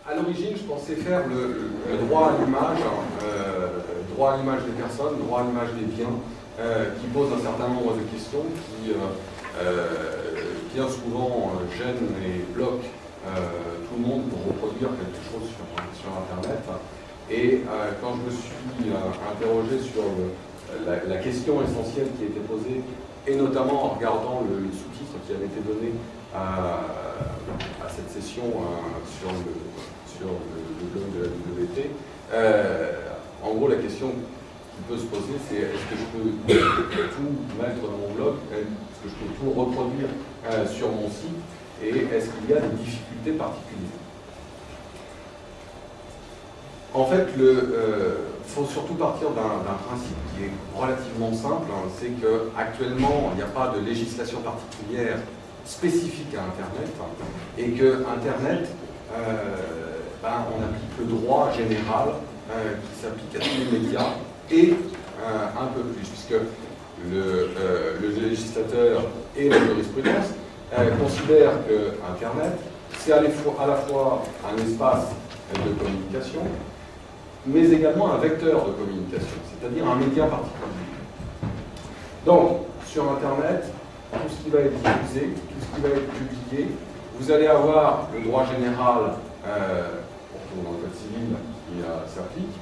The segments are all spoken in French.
À l'origine, je pensais faire le droit à l'image, droit à l'image des personnes, droit à l'image des biens, qui pose un certain nombre de questions qui bien souvent gênent et bloquent tout le monde pour reproduire quelque chose sur Internet. Et quand je me suis interrogé sur la question essentielle qui était posée, et notamment en regardant le sous-titre qui avait été donné à cette session sur le blog de la WT, en gros la question qui peut se poser, c'est est-ce que je peux tout mettre dans mon blog, est-ce que je peux tout reproduire sur mon site, et est-ce qu'il y a des difficultés particulières? En fait, il faut surtout partir d'un principe qui est relativement simple, hein, c'est qu'actuellement, il n'y a pas de législation particulière spécifique à Internet, et que Internet, on applique le droit général qui s'applique à tous les médias, et un peu plus, puisque le législateur et la jurisprudence considèrent que Internet, c'est à la fois un espace de communication, mais également un vecteur de communication, c'est-à-dire un média particulier. Donc, sur Internet, tout ce qui va être diffusé, tout ce qui va être publié, vous allez avoir le droit général, pour dans le code civil, qui s'applique,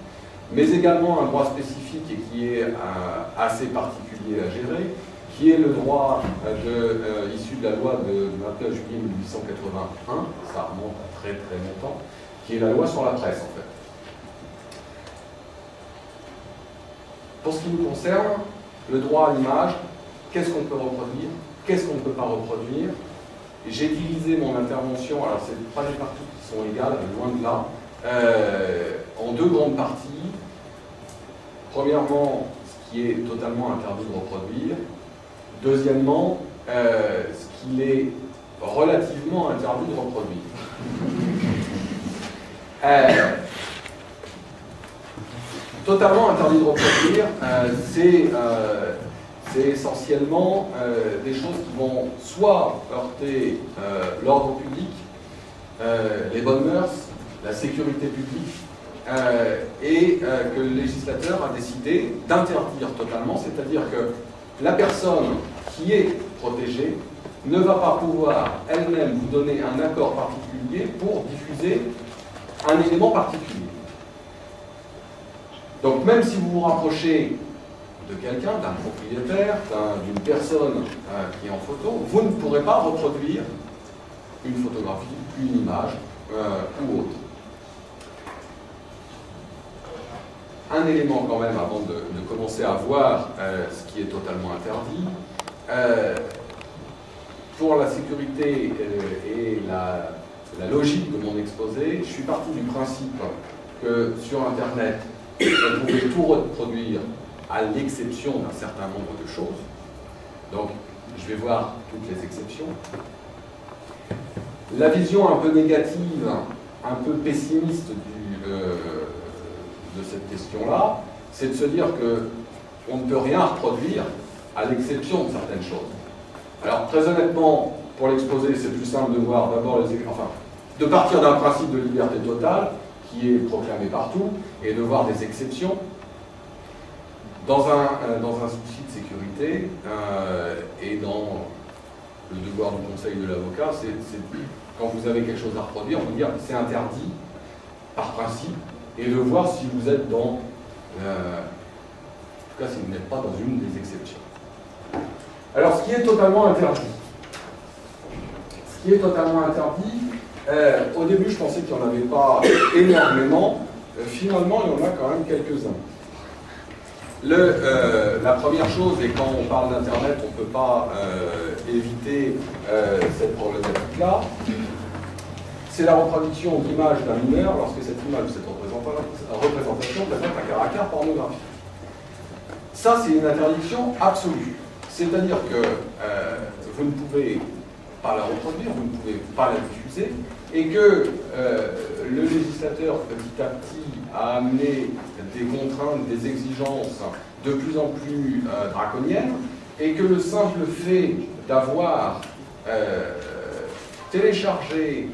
mais également un droit spécifique et qui est assez particulier à gérer, qui est le droit issu de la loi de 29 juillet 1881, ça remonte à très très longtemps, qui est la loi sur la presse en fait. Pour ce qui nous concerne, le droit à l'image, qu'est-ce qu'on peut reproduire, qu'est-ce qu'on ne peut pas reproduire? J'ai divisé mon intervention, alors ce n'est pas des parties qui sont égales, loin de là, en deux grandes parties. Premièrement, ce qui est totalement interdit de reproduire. Deuxièmement, ce qu'il est relativement interdit de reproduire. Totalement interdit de reproduire, c'est essentiellement des choses qui vont soit heurter l'ordre public, les bonnes mœurs, la sécurité publique, et que le législateur a décidé d'interdire totalement, c'est-à-dire que la personne qui est protégée ne va pas pouvoir elle-même vous donner un accord particulier pour diffuser un élément particulier. Donc même si vous vous rapprochez de quelqu'un, d'un propriétaire, d'une personne qui est en photo, vous ne pourrez pas reproduire une photographie, une image ou autre. Un élément quand même avant de commencer à voir ce qui est totalement interdit. Pour la sécurité et la logique de mon exposé, je suis parti du principe que sur Internet, on pouvait tout reproduire à l'exception d'un certain nombre de choses. Donc, je vais voir toutes les exceptions. La vision un peu négative, un peu pessimiste de cette question-là, c'est de se dire qu'on ne peut rien reproduire à l'exception de certaines choses. Alors, très honnêtement, pour l'exposer, c'est plus simple de voir d'abord de partir d'un principe de liberté totale qui est proclamé partout et de voir des exceptions. Dans un souci de sécurité et dans le devoir du conseil de l'avocat, c'est quand vous avez quelque chose à reproduire, vous dire c'est interdit par principe et de voir si vous êtes dans, en tout cas si vous n'êtes pas dans une des exceptions. Alors ce qui est totalement interdit, au début je pensais qu'il n'y en avait pas énormément, finalement il y en a quand même quelques-uns. La première chose, et quand on parle d'Internet, on ne peut pas éviter cette problématique-là, c'est la reproduction d'image d'un mineur lorsque cette image, cette représentation présente un caractère pornographique. Ça, c'est une interdiction absolue. C'est-à-dire que vous ne pouvez pas la reproduire, vous ne pouvez pas la diffuser, et que le législateur, petit à petit, a amené des contraintes, des exigences de plus en plus draconiennes, et que le simple fait d'avoir téléchargé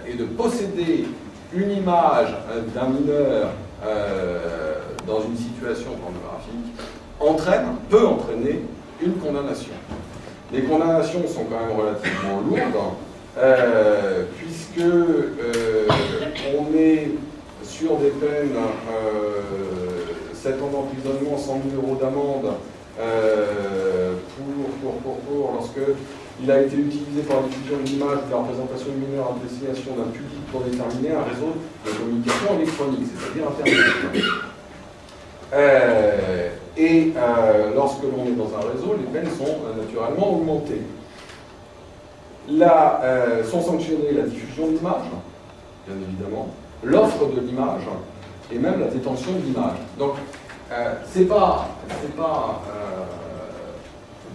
et de posséder une image d'un mineur dans une situation pornographique peut entraîner une condamnation. Les condamnations sont quand même relativement lourdes, puisque on est sur des peines 7 ans d'emprisonnement, 100 000 € d'amende pour lorsque il a été utilisé par la diffusion de l'image de la représentation de mineurs à destination d'un public pour déterminer un réseau de communication électronique, c'est-à-dire Internet. Lorsque l'on est dans un réseau, les peines sont naturellement augmentées. Sont sanctionnées la diffusion d'images, bien évidemment, l'offre de l'image et même la détention de l'image. Donc, c'est pas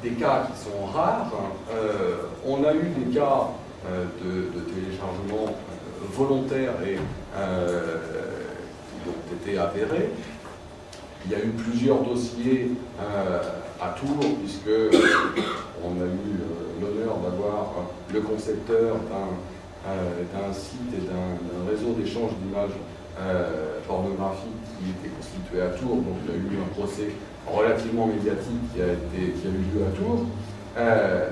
des cas qui sont rares. On a eu des cas de téléchargement volontaire et qui ont été avérés. Il y a eu plusieurs dossiers à Tours, puisque on a eu l'honneur d'avoir le concepteur d'un site et d'un réseau d'échange d'images pornographiques qui était constitué à Tours. Donc il y a eu un procès relativement médiatique qui a eu lieu à Tours,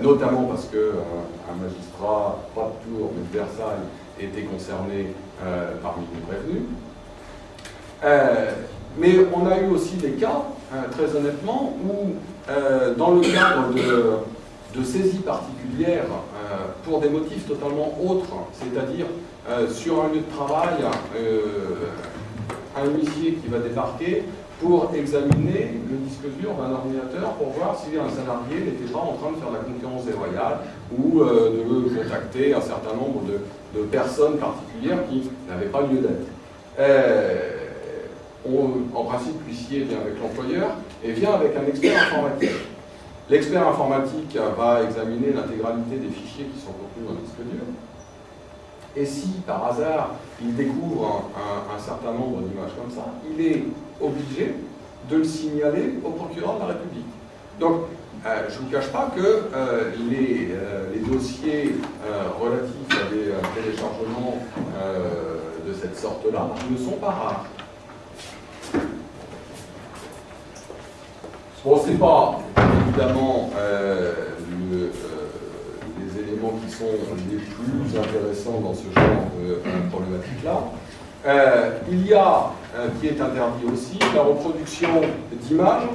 notamment parce qu'un magistrat, pas de Tours mais de Versailles, était concerné parmi les prévenus. Mais on a eu aussi des cas, très honnêtement, où dans le cadre de saisies particulières pour des motifs totalement autres, c'est-à-dire sur un lieu de travail, un huissier qui va débarquer pour examiner le disque dur d'un ordinateur pour voir si un salarié n'était pas en train de faire de la concurrence déloyale ou de contacter un certain nombre de personnes particulières qui n'avaient pas lieu d'être. En principe, l'huissier vient avec l'employeur et vient avec un expert informatique. L'expert informatique va examiner l'intégralité des fichiers qui sont contenus dans le disque dur. Et si, par hasard, il découvre un certain nombre d'images comme ça, il est obligé de le signaler au procureur de la République. Donc, je ne vous cache pas que les dossiers relatifs à des téléchargements de cette sorte-là ne sont pas rares. Bon, ce n'est pas évidemment les éléments qui sont les plus intéressants dans ce genre de problématique-là. Il y a, qui est interdit aussi, la reproduction d'images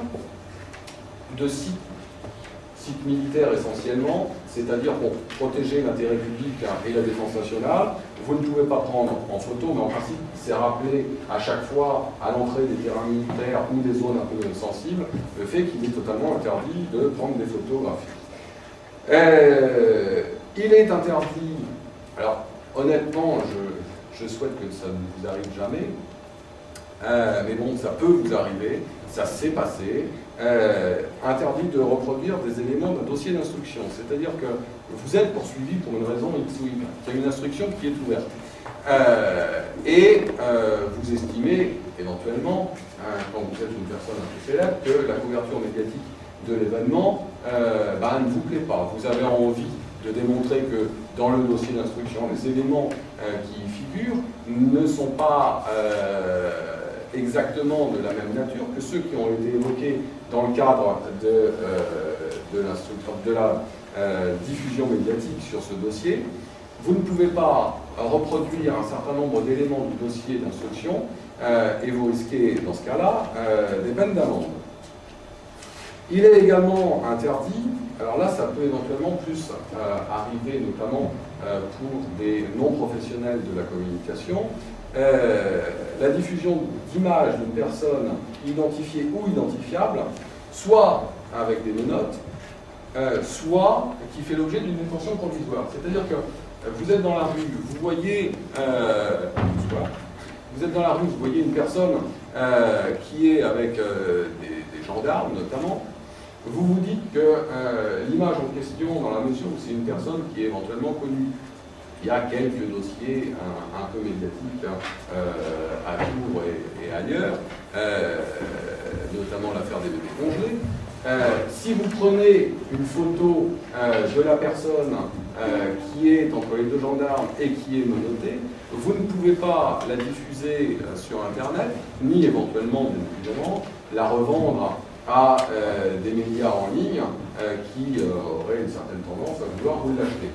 de sites militaires essentiellement, c'est-à-dire pour protéger l'intérêt public et la défense nationale. Vous ne pouvez pas prendre en photo, mais en principe, c'est rappelé à chaque fois à l'entrée des terrains militaires ou des zones un peu sensibles, le fait qu'il est totalement interdit de prendre des photographies. Il est interdit, alors honnêtement, je souhaite que ça ne vous arrive jamais, mais bon, ça peut vous arriver, ça s'est passé, interdit de reproduire des éléments d'un dossier d'instruction, c'est-à-dire que vous êtes poursuivi pour une raison X ou Y, qu'il y a une instruction qui est ouverte, et vous estimez éventuellement, quand vous êtes une personne un peu célèbre, que la couverture médiatique de l'événement ne vous plaît pas. Vous avez envie de démontrer que dans le dossier d'instruction, les éléments qui y figurent ne sont pas exactement de la même nature que ceux qui ont été évoqués dans le cadre de la diffusion médiatique sur ce dossier. Vous ne pouvez pas reproduire un certain nombre d'éléments du dossier d'instruction et vous risquez, dans ce cas-là, des peines d'amende. Il est également interdit, alors là ça peut éventuellement plus arriver notamment pour des non-professionnels de la communication, la diffusion d'images d'une personne identifiée ou identifiable, soit avec des menottes, soit qui fait l'objet d'une détention provisoire. C'est-à-dire que vous êtes dans la rue, vous voyez, vous voyez une personne qui est avec des gendarmes notamment. Vous vous dites que l'image en question, dans la mesure où c'est une personne qui est éventuellement connue, il y a quelques dossiers un peu médiatiques à Tours et ailleurs, notamment l'affaire des bébés congelés. Si vous prenez une photo de la personne qui est entre les deux gendarmes et qui est menottée, vous ne pouvez pas la diffuser sur Internet, ni éventuellement, bien évidemment, la revendre à des médias en ligne qui auraient une certaine tendance à vouloir vous l'acheter.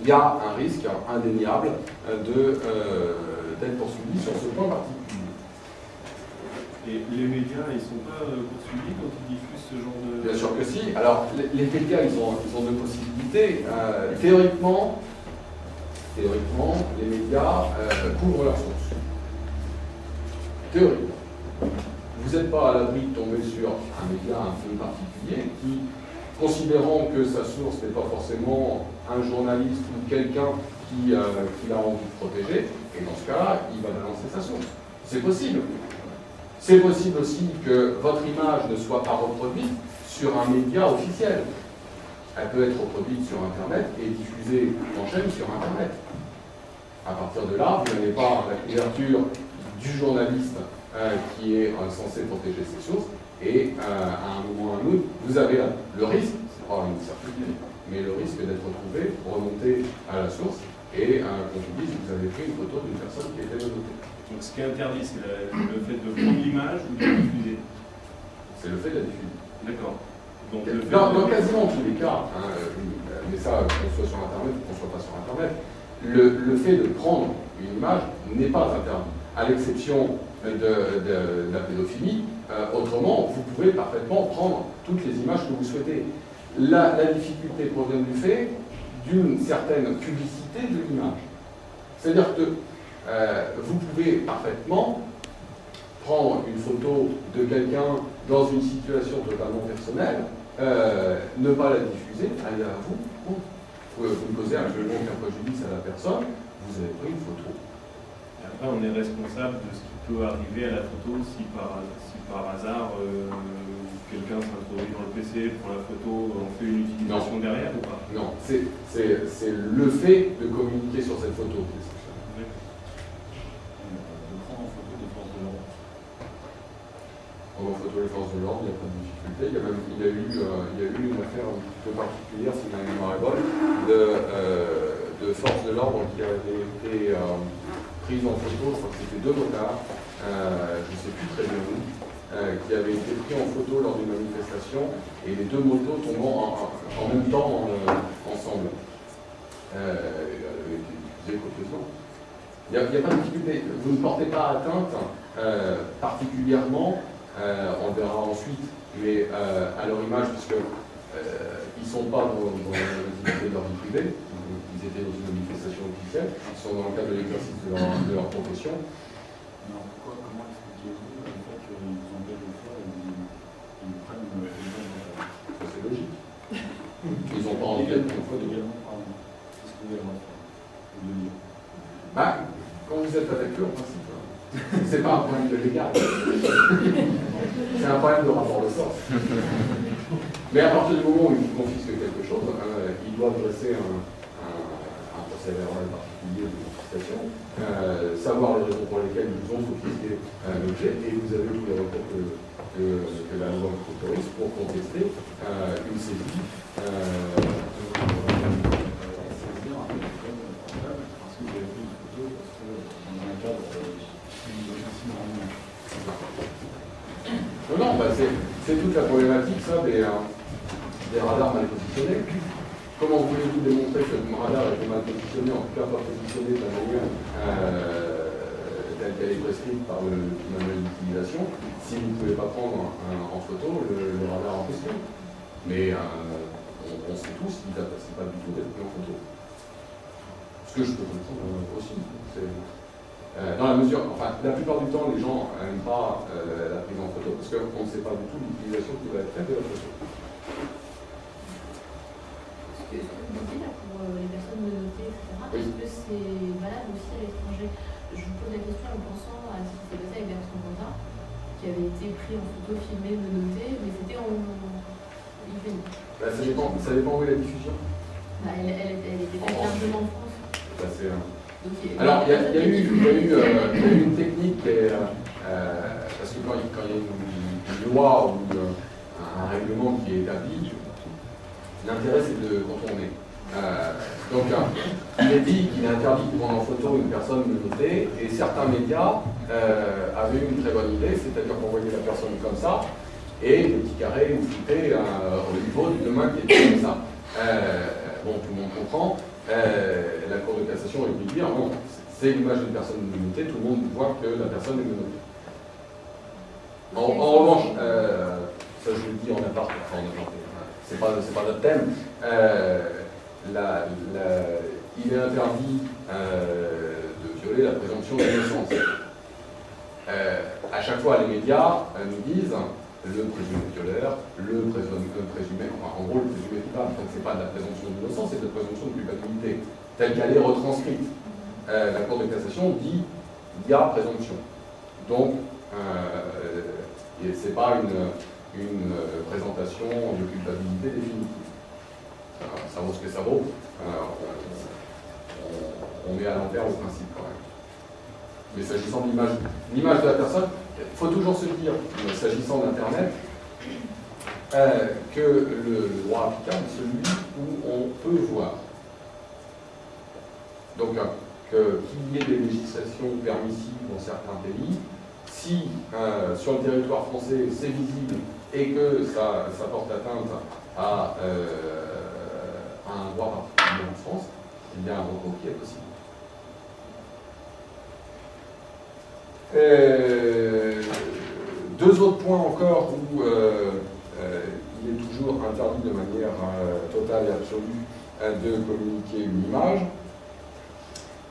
Il y a un risque indéniable d'être poursuivi sur ce point particulier. Et les médias, ils ne sont pas poursuivis quand ils diffusent ce genre de... Bien sûr que si. Alors, les médias, ils ont deux possibilités. Théoriquement, les médias couvrent leurs sources. Théoriquement. Vous n'êtes pas à l'abri de tomber sur un média un peu particulier qui, considérant que sa source n'est pas forcément un journaliste ou quelqu'un qui l'a envie de protéger, et dans ce cas-là, il va balancer sa source. C'est possible. C'est possible aussi que votre image ne soit pas reproduite sur un média officiel. Elle peut être reproduite sur Internet et diffusée en chaîne sur Internet. À partir de là, vous n'avez pas la couverture du journaliste qui est censé protéger ses sources, et à un moment ou à un autre, vous avez le risque, c'est pas une certitude, mais le risque d'être retrouvé, remonter à la source, et qu'on vous dise que vous avez pris une photo d'une personne qui était menottée. Donc ce qui est interdit, c'est le fait de prendre l'image ou de la diffuser? C'est le fait de la diffuser. D'accord. Dans quasiment tous les cas, mais ça, qu'on soit sur Internet ou qu'on ne soit pas sur Internet, le fait de prendre une image n'est pas interdit, à l'exception de la pédophilie. Autrement, vous pouvez parfaitement prendre toutes les images que vous souhaitez. La difficulté provient du fait d'une certaine publicité de l'image. C'est-à-dire que vous pouvez parfaitement prendre une photo de quelqu'un dans une situation totalement personnelle, ne pas la diffuser, aller à vous, vous ne causez absolument aucun préjudice à la personne, vous avez pris une photo. Et après, on est responsable de ce qui peut arriver à la photo si par hasard quelqu'un s'introduit dans le PC, prend la photo, on fait une utilisation derrière ou pas? Non, c'est le fait de communiquer sur cette photo qui est essentiel. En photo les forces de l'ordre, il n'y a pas de difficulté. Il y a eu une affaire un petit peu particulière, si ma mémoire est bonne, de forces de l'ordre qui avaient été prises en photo, je crois que c'était 2 motards, je ne sais plus très bien où, qui avaient été pris en photo lors d'une manifestation, et les 2 motos tombant en même temps ensemble. Copieusement. Il n'y a pas de difficulté. Vous ne portez pas atteinte particulièrement. On le verra ensuite, mais à leur image, puisque ils ne sont pas dans l'intimité de leur vie privée, ils étaient dans une manifestation officielle, ils sont dans le cadre de l'exercice de leur profession. Non, comment expliquez-vous le fait qu'ils vous engagent de faire et ils prennent les gens? C'est logique. Ils n'ont pas envie d'être une fois également, pardon. Qu'est-ce que vous avez le dire? Bah, quand vous êtes avec eux, en principe, c'est pas un problème de légal. C'est un problème de rapport de force. Mais à partir du moment où ils confisquent quelque chose, ils doivent dresser un procès verbal particulier de confiscation, savoir les raisons pour lesquelles ils ont confisqué l'objet, et vous avez tous les recours que la loi autorise pour contester une saisie. Non, bah c'est toute la problématique, ça, des radars mal positionnés. Comment voulez-vous démontrer que le radar était mal positionné, en tout cas pas positionné de la manière telle qu'elle est prescrite par le manuel d'utilisation, si vous ne pouvez pas prendre en photo le radar en question? Mais on sait tous qu'il n'apprécie pas du tout d'être pris en photo. Ce que je peux comprendre aussi. Dans la mesure, enfin, la plupart du temps, les gens n'aiment pas la prise en photo parce qu'on ne sait pas du tout l'utilisation qui va être faite de la photo. Ce que vous dites là pour les personnes menottées, etc., oui. Est-ce que c'est valable aussi à l'étranger? Je vous pose la question en pensant à ce qui s'est passé avec Bertrand Cantat, qui avait été pris en photo, filmé, menotté, mais c'était en Ukraine. Bah, ça dépend où est la diffusion. Bah, elle était faite largement en France. Ça, alors, il y a eu une technique qui est, parce que quand il y a une loi ou un un règlement qui est établi, l'intérêt c'est de contourner. Donc, il est dit qu'il est interdit de prendre en photo une personne menottée, et certains médias avaient une très bonne idée, c'est-à-dire qu'on voyait la personne comme ça, et le petit carré ou flouté au niveau de main qui était comme ça. Bon, tout le monde comprend. La Cour de cassation est venue dire non, c'est l'image d'une personne menottée, tout le monde voit que la personne est menottée. En revanche, ça je le dis en appart, enfin en aparté, c'est pas notre thème. Il est interdit de violer la présomption d'innocence. À chaque fois, les médias nous disent le présumé violeur, le présumé, enfin, en gros, le présumé coupable. Donc, ce n'est pas de la présomption d'innocence, c'est de la présomption de culpabilité, telle qu'elle est retranscrite. La Cour de cassation dit il y a présomption. Donc, ce n'est pas une présentation de culpabilité définitive. Ça vaut ce que ça vaut. On est à l'envers au principe quand même. Mais s'agissant de l'image de la personne, il faut toujours se dire, s'agissant d'Internet, que le droit applicable est celui où on peut voir. Donc, qu'il y ait des législations permissives dans certains pays, si sur le territoire français c'est visible et que ça porte atteinte à un droit particulier en France, il y a un recours qui est possible. Deux autres points encore où il est toujours interdit de manière totale et absolue de communiquer une image.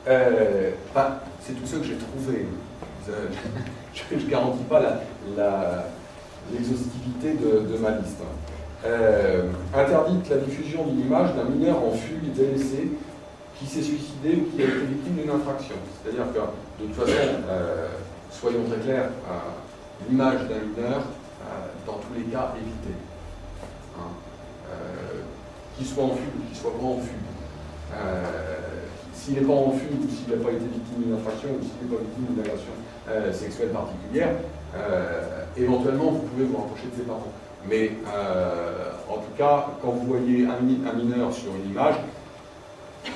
C'est tout ce que j'ai trouvé. Je ne garantis pas l'exhaustivité de ma liste. Interdite la diffusion d'une image d'un mineur en fugue et délaissé qui s'est suicidé ou qui a été victime d'une infraction. C'est-à-dire que, de toute façon, soyons très clairs, l'image d'un mineur, dans tous les cas, évitée. Qu'il soit en fugue ou qu'il soit pas en fugue. S'il n'est pas en fugue ou s'il n'a pas été victime d'une infraction ou s'il n'est pas victime d'une agression sexuelle particulière, éventuellement, vous pouvez vous rapprocher de ses parents. Mais en tout cas, quand vous voyez un mineur sur une image,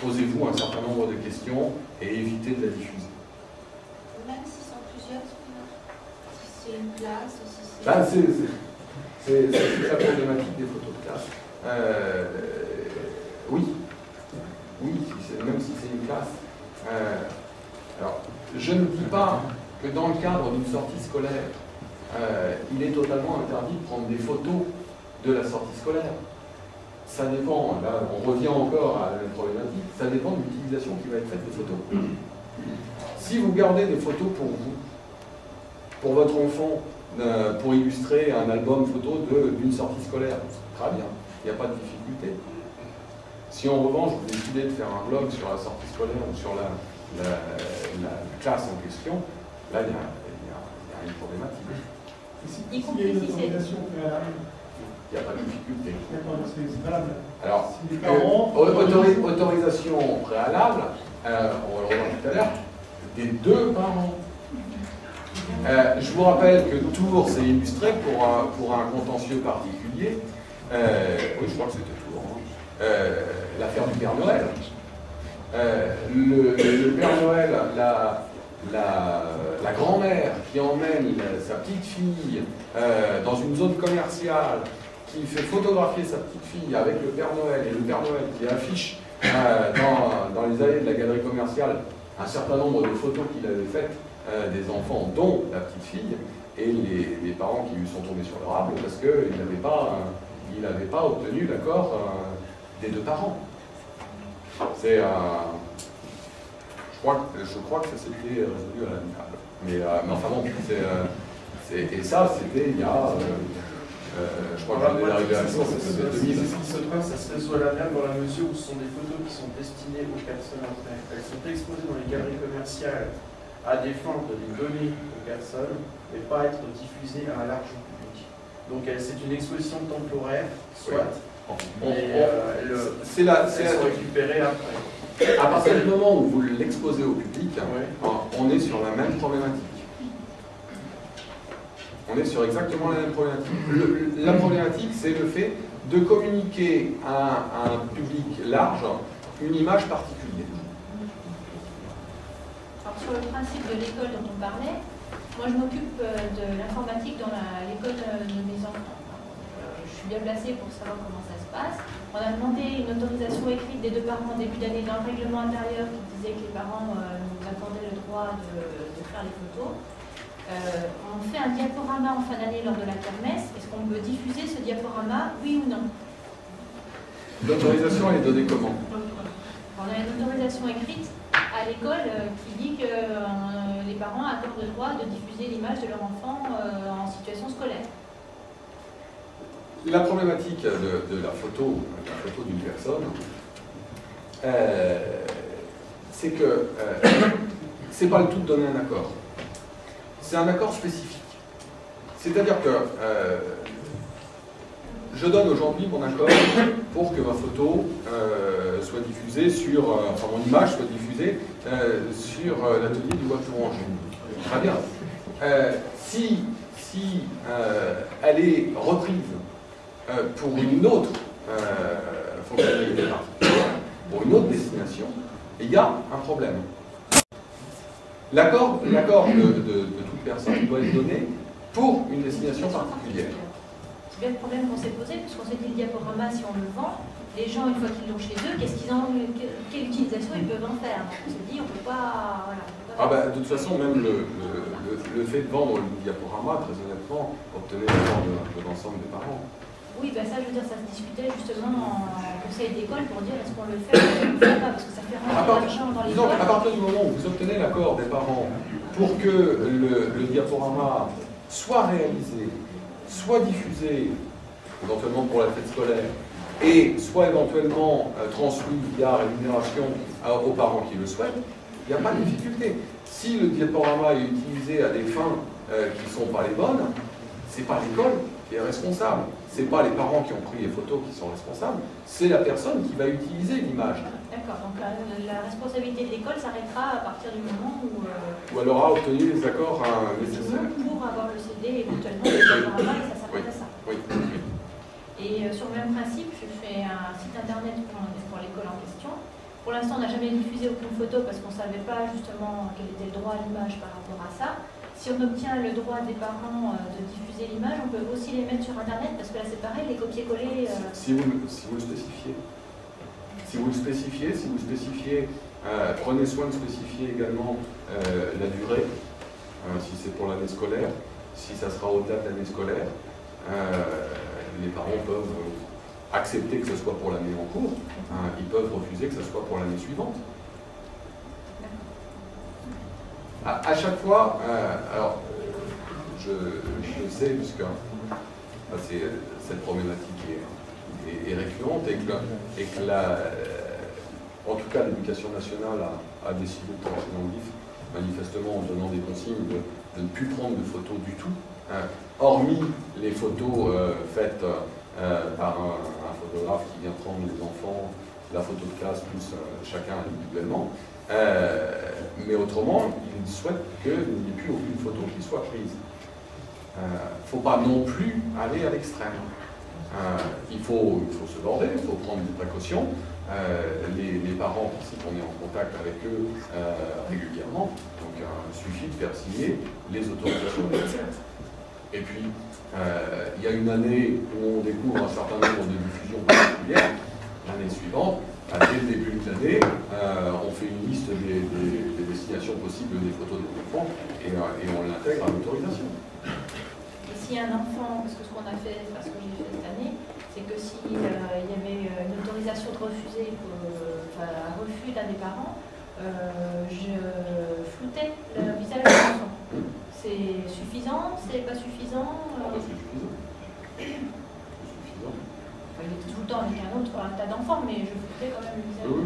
posez-vous un certain nombre de questions et évitez de la diffuser. Même si sont plusieurs, si c'est une classe, si c'est... C'est très problématique des photos de classe. Oui, même si c'est une classe. Alors, je ne dis pas que dans le cadre d'une sortie scolaire, il est totalement interdit de prendre des photos de la sortie scolaire. Ça dépend, là on revient encore à la même problématique, ça dépend de l'utilisation qui va être faite des photos. Si vous gardez des photos pour vous, pour votre enfant, pour illustrer un album photo d'une sortie scolaire, très bien, il n'y a pas de difficulté. Si en revanche vous décidez de faire un blog sur la sortie scolaire ou sur la classe en question, là il y a une problématique. Y compris si c'est une autorisation préalable. Il n'y a pas de difficulté. D'accord, c'est valable. Alors, si les parents... autorisation préalable, on va le revoir tout à l'heure, des deux parents. Je vous rappelle que Tours s'est illustré pour un contentieux particulier. Oui, je crois que c'était Tours. L'affaire du Père Noël. Le Père Noël, la grand-mère qui emmène sa petite fille dans une zone commerciale, qui fait photographier sa petite fille avec le Père Noël, et le Père Noël qui affiche dans les allées de la galerie commerciale un certain nombre de photos qu'il avait faites des enfants, dont la petite fille, et les parents qui lui sont tombés sur le rable parce qu'il n'avait pas obtenu l'accord des deux parents. C'est je crois que ça s'était résolu à l'amiable. Mais enfin bon, et ça c'était il y a je crois que l'année d'arrivée à la source, c'était 2000. Ce qui se passe, ça se résout à l'amiable dans la mesure où ce sont des photos qui sont destinées aux personnes après. Elles sont exposées dans les galeries commerciales à des fins de les donner aux personnes, mais pas être diffusées à un large public. Donc c'est une exposition temporaire, soit, mais elles sont récupérées après. À partir du moment où vous l'exposez au public, on est sur la même problématique. On est sur exactement la même problématique. La problématique, c'est le fait de communiquer à un public large une image particulière. Alors, sur le principe de l'école dont on parlait, moi je m'occupe de l'informatique dans l'école de mes enfants. Je suis bien placée pour savoir comment ça se passe. On a demandé une autorisation écrite des 2 parents en début d'année dans le règlement intérieur qui disait que les parents nous accordaient le droit de faire les photos. On fait un diaporama en fin d'année lors de la kermesse. Est-ce qu'on peut diffuser ce diaporama, oui ou non? L'autorisation est donnée comment? On a une autorisation écrite à l'école qui dit que les parents accordent le droit de diffuser l'image de leur enfant en situation scolaire. La problématique de la photo d'une personne, c'est que c'est pas le tout de donner un accord. C'est un accord spécifique. C'est-à-dire que je donne aujourd'hui mon accord pour que ma photo soit diffusée sur, enfin mon image soit diffusée sur l'atelier du bois Touranger. Très bien. Si elle est reprise pour une autre fonctionnalité particulière, pour une autre destination, il y a un problème. L'accord de toute personne doit être donné pour une destination particulière. C'est bien le problème qu'on s'est posé, puisqu'on s'est dit le diaporama, si on le vend, les gens, une fois qu'ils l'ont chez eux, quelle utilisation ils peuvent en faire? Donc on s'est dit, on ne peut pas... Voilà, de toute façon, même le fait de vendre le diaporama, très honnêtement, obtenait l'accord de l'ensemble des parents. Oui, ben ça, je veux dire, ça se discutait justement en conseil d'école pour dire est-ce qu'on le fait ou on ne le fait pas, parce que ça fait rentrer de l'argent dans les écoles. À partir du moment où vous obtenez l'accord des parents pour que le diaporama soit réalisé, soit diffusé, éventuellement pour la fête scolaire, et soit éventuellement transmis via rémunération aux parents qui le souhaitent, il n'y a pas de difficulté. Si le diaporama est utilisé à des fins qui ne sont pas les bonnes, ce n'est pas l'école qui est responsable. Ce n'est pas les parents qui ont pris les photos qui sont responsables, c'est la personne qui va utiliser l'image. D'accord, donc la responsabilité de l'école s'arrêtera à partir du moment où elle aura obtenu les accords nécessaires. Pour avoir le CD éventuellement, le diaporama, et ça s'arrête à ça. Oui. Et sur le même principe, je fais un site internet pour l'école en question. Pour l'instant, on n'a jamais diffusé aucune photo parce qu'on ne savait pas justement quel était le droit à l'image par rapport à ça. Si on obtient le droit des parents de diffuser l'image, on peut aussi les mettre sur internet parce que là c'est pareil, les copier-coller. Si vous le spécifiez. Si vous le spécifiez, prenez soin de spécifier également la durée, si c'est pour l'année scolaire, si ça sera au-delà de l'année scolaire. Les parents peuvent accepter que ce soit pour l'année en cours, ils peuvent refuser que ce soit pour l'année suivante. À chaque fois, alors je sais, puisque cette problématique est récurrente et que en tout cas l'éducation nationale a décidé de trancher dans le vif, manifestement en donnant des consignes de ne plus prendre de photos du tout, hormis les photos faites par un photographe qui vient prendre les enfants, la photo de classe plus chacun individuellement. Mais autrement, il souhaite qu'il n'y ait plus aucune photo qui soit prise. Il ne faut pas non plus aller à l'extrême. Il faut se border, il faut prendre des précautions. Les parents, on est en contact avec eux régulièrement, donc il suffit de faire signer les autorisations nécessaires. Et puis, il y a une année où on découvre un certain nombre de diffusions particulières. L'année suivante, dès le début de l'année, on fait une liste des destinations possibles des photos des enfants et on l'intègre à l'autorisation. Et s'il y a un enfant, parce que ce qu'on a fait, parce que j'ai fait cette année, c'est que s'il y avait une autorisation de refuser, un refus d'un des parents, je floutais le visage de l'enfant. C'est suffisant? C'est pas suffisant? C'est suffisant. Il était tout le temps avec un tas d'enfants, mais je foutais quand même le visage. Oui,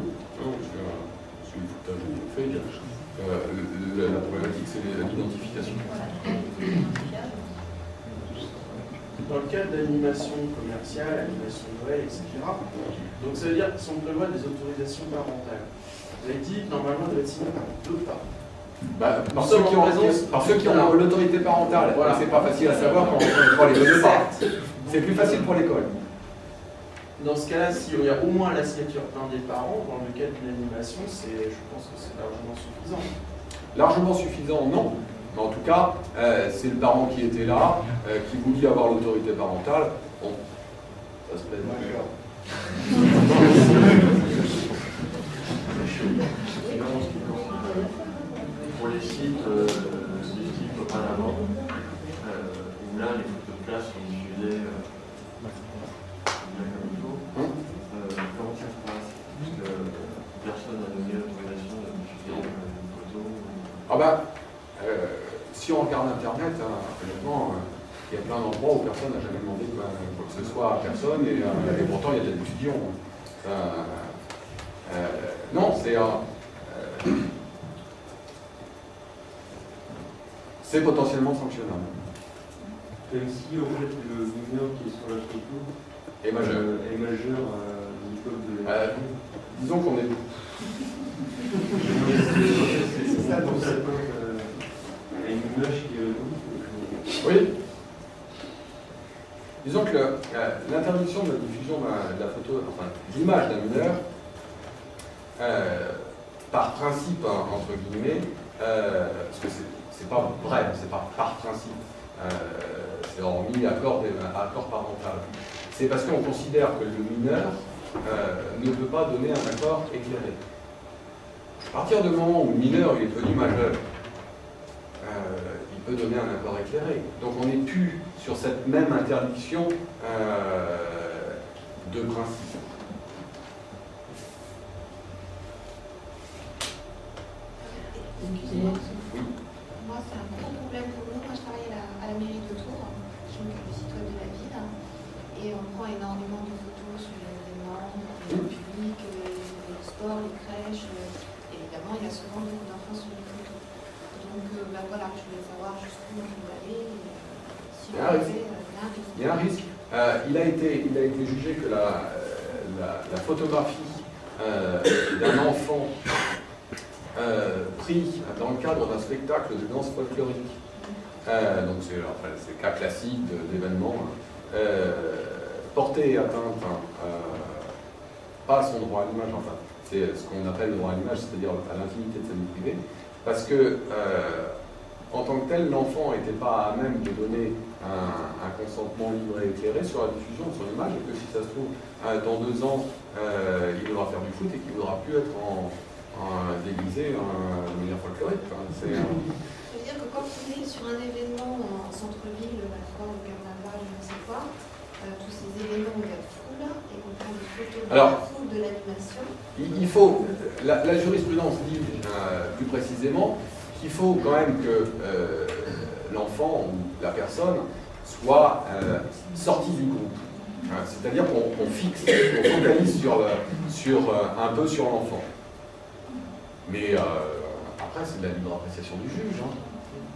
c'est le foutage qu'on fait. La problématique, c'est l'identification. Voilà, dans le cadre d'animation commerciale, animation Noël, etc. Donc ça veut dire que si on prévoit des autorisations parentales, vous avez dit que normalement, il doit être signé par 2 parents. Par ceux qui ont l'autorité parentale, voilà. C'est pas facile à savoir quand on prend les données pas. C'est plus facile pour l'école. Dans ce cas-là, s'il y a au moins la signature d'un des parents, dans le cadre d'une animation, je pense que c'est largement suffisant. Largement suffisant, non. Mais en tout cas, c'est le parent qui était là, qui vous dit avoir l'autorité parentale. Bon, ça se plaît. Pour les sites du type Panama, où là les photos de classe sont diffusées bien comme il faut, comment ça se passe? Parce que personne n'a donné l'autorisation de diffuser une photo. Ah bah, si on regarde Internet, honnêtement, il y a plein d'endroits où personne n'a jamais demandé quoi que ce soit à personne, et pourtant il y a des étudiants. Non, c'est potentiellement sanctionnable. Même si en fait le mineur qui est sur la photo est majeur, du code de la disons qu'on est. C'est ça dans cette une image qui est. Oui. Disons que l'interdiction de la diffusion de la photo, enfin l'image d'un mineur, par principe, entre guillemets, parce que c'est pas vrai, c'est pas par principe, c'est hormis accord parental. C'est parce qu'on considère que le mineur ne peut pas donner un accord éclairé. À partir du moment où le mineur il est devenu majeur, il peut donner un accord éclairé. Donc on n'est plus sur cette même interdiction de principe. Excusez-moi. Moi, c'est un gros problème pour nous. Moi, je travaille à la mairie de Tours. Je m'occupe du site web de la ville. Et on prend énormément de photos sur les événements, le public, les sports, les crèches. Évidemment, il y a souvent beaucoup d'enfants sur les photos. Donc, voilà, je voulais savoir jusqu'où on peut aller. Si il y a un risque. Il y a un risque. Il a été jugé que la photographie d'un enfant pris dans le cadre d'un spectacle de danse folklorique, donc c'est cas classique d'événements, porter atteinte pas à son droit à l'image, enfin c'est ce qu'on appelle le droit à l'image, c'est-à-dire à l'intimité de sa vie privée, parce que en tant que tel, l'enfant n'était pas à même de donner un consentement libre et éclairé sur la diffusion de son image, et que si ça se trouve, dans 2 ans, il devra faire du foot et qu'il ne voudra plus être déguisé de manière folklorique. Ça veut dire que quand on est sur un événement en centre-ville, la foire, le carnaval, je ne sais quoi, tous ces événements où il y a de foule, et on prend des photos de la foule, de l'animation. Il faut, la jurisprudence dit plus précisément qu'il faut quand même que l'enfant ou la personne soit sorti du groupe. C'est-à-dire qu'on fixe, on focalise un peu sur l'enfant. Mais après, c'est de la libre appréciation du juge.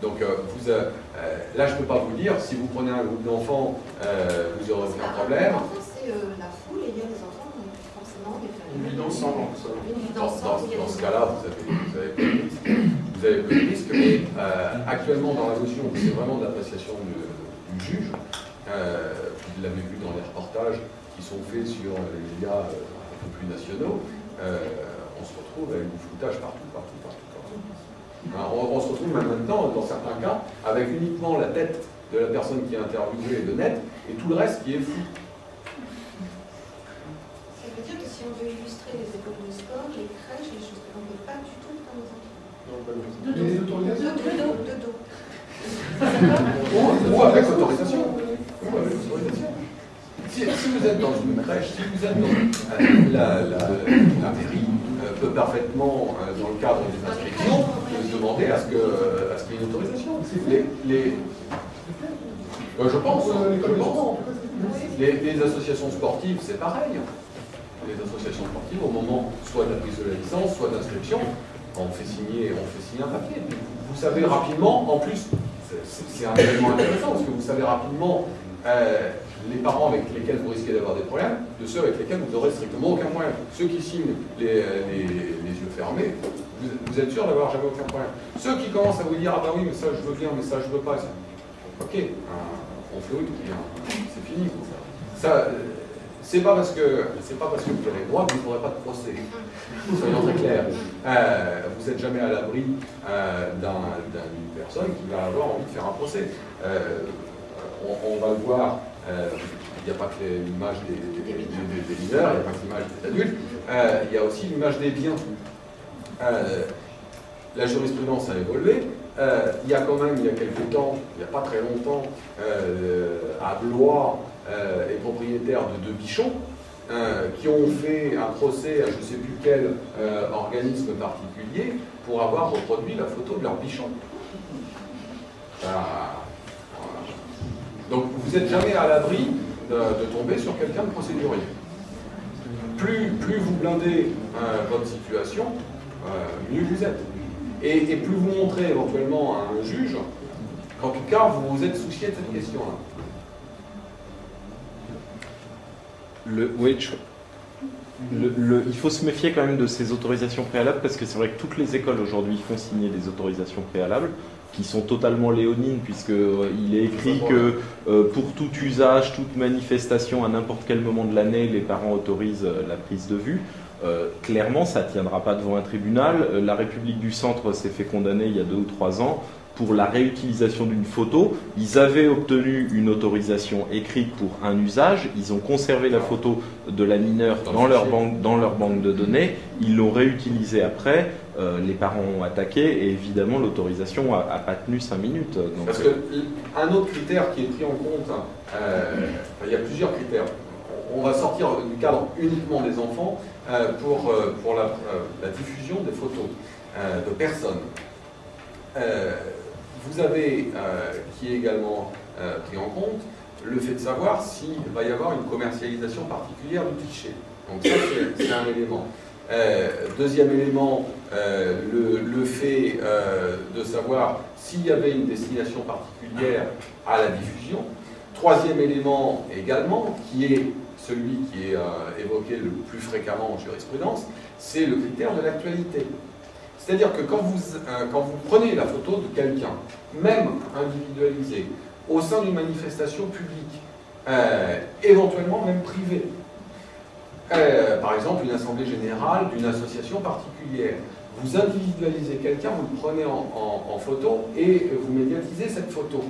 Donc, là, je ne peux pas vous dire, si vous prenez un groupe d'enfants, vous n'aurez aucun problème. C'est la foule et il y a des enfants, forcément, des familles. Une vie d'ensemble. Dans ce cas-là, vous avez peu de risques. Vous avez peu de risques, mais actuellement, dans la notion, c'est vraiment de l'appréciation du juge. Vous l'avez vu dans les reportages qui sont faits sur les médias un peu plus nationaux. On se retrouve avec du floutage partout. On se retrouve même maintenant, dans certains cas, avec uniquement la tête de la personne qui est interviewée de net et tout le reste qui est flou. Ça veut dire que si on veut illustrer les écoles de sport, les crèches, les choses, on ne peut pas du tout faire nos enfants. De dos. Ou avec autorisation. Si vous êtes dans une crèche, si vous êtes dans la mairie peut parfaitement, dans le cadre des inscriptions, demander à ce qu'il y ait une autorisation. Je pense. Les associations sportives, c'est pareil. Les associations sportives, au moment soit de la prise de la licence, soit d'inscription, on fait signer un papier. Vous savez rapidement, en plus, c'est un élément intéressant, parce que vous savez rapidement les parents avec lesquels vous risquez d'avoir des problèmes, de ceux avec lesquels vous n'aurez strictement aucun problème. Ceux qui signent les yeux fermés, vous êtes sûr d'avoir jamais aucun problème. Ceux qui commencent à vous dire, ah bah oui, mais ça je veux bien, mais ça je veux pas, ça. Ok, on fait autre, c'est fini. Ça, c'est pas parce que vous avez le droit que vous n'aurez pas de procès. Soyons très clairs. Vous n'êtes jamais à l'abri d'une personne qui va avoir envie de faire un procès. On va le voir, il n'y a pas que l'image des mineurs, il n'y a pas que l'image des adultes, il y a aussi l'image des biens. La jurisprudence a évolué. Il y a quand même, il y a quelques temps, il n'y a pas très longtemps, à Blois, les propriétaires de 2 bichons qui ont fait un procès à je ne sais plus quel organisme particulier pour avoir reproduit la photo de leur bichon. Donc vous n'êtes jamais à l'abri de tomber sur quelqu'un de procédurier. Plus vous blindez votre situation, mieux vous êtes. Et plus vous montrez éventuellement à un juge qu'en tout cas vous vous êtes soucié de cette question-là. Il faut se méfier quand même de ces autorisations préalables parce que c'est vrai que toutes les écoles aujourd'hui font signer des autorisations préalables qui sont totalement léonines puisqu'il est écrit que pour tout usage, toute manifestation à n'importe quel moment de l'année, les parents autorisent la prise de vue. Clairement, ça ne tiendra pas devant un tribunal. La République du Centre s'est fait condamner il y a 2 ou 3 ans pour la réutilisation d'une photo. Ils avaient obtenu une autorisation écrite pour un usage, ils ont conservé la photo de la mineure dans leur banque de données, ils l'ont réutilisée après, les parents ont attaqué et évidemment l'autorisation n'a pas tenu 5 minutes. Donc, parce qu'un autre critère qui est pris en compte, il y a plusieurs critères. On va sortir du cadre uniquement des enfants pour la diffusion des photos de personnes. Vous avez, qui est également pris en compte, le fait de savoir s'il va y avoir une commercialisation particulière du cliché. Donc ça, c'est un élément. Deuxième élément, le fait de savoir s'il y avait une destination particulière à la diffusion. Troisième élément également, qui est celui qui est évoqué le plus fréquemment en jurisprudence, c'est le critère de l'actualité. C'est-à-dire que quand vous prenez la photo de quelqu'un, même individualisé, au sein d'une manifestation publique, éventuellement même privée, par exemple une assemblée générale d'une association particulière, vous individualisez quelqu'un, vous le prenez en photo et vous médiatisez cette photo.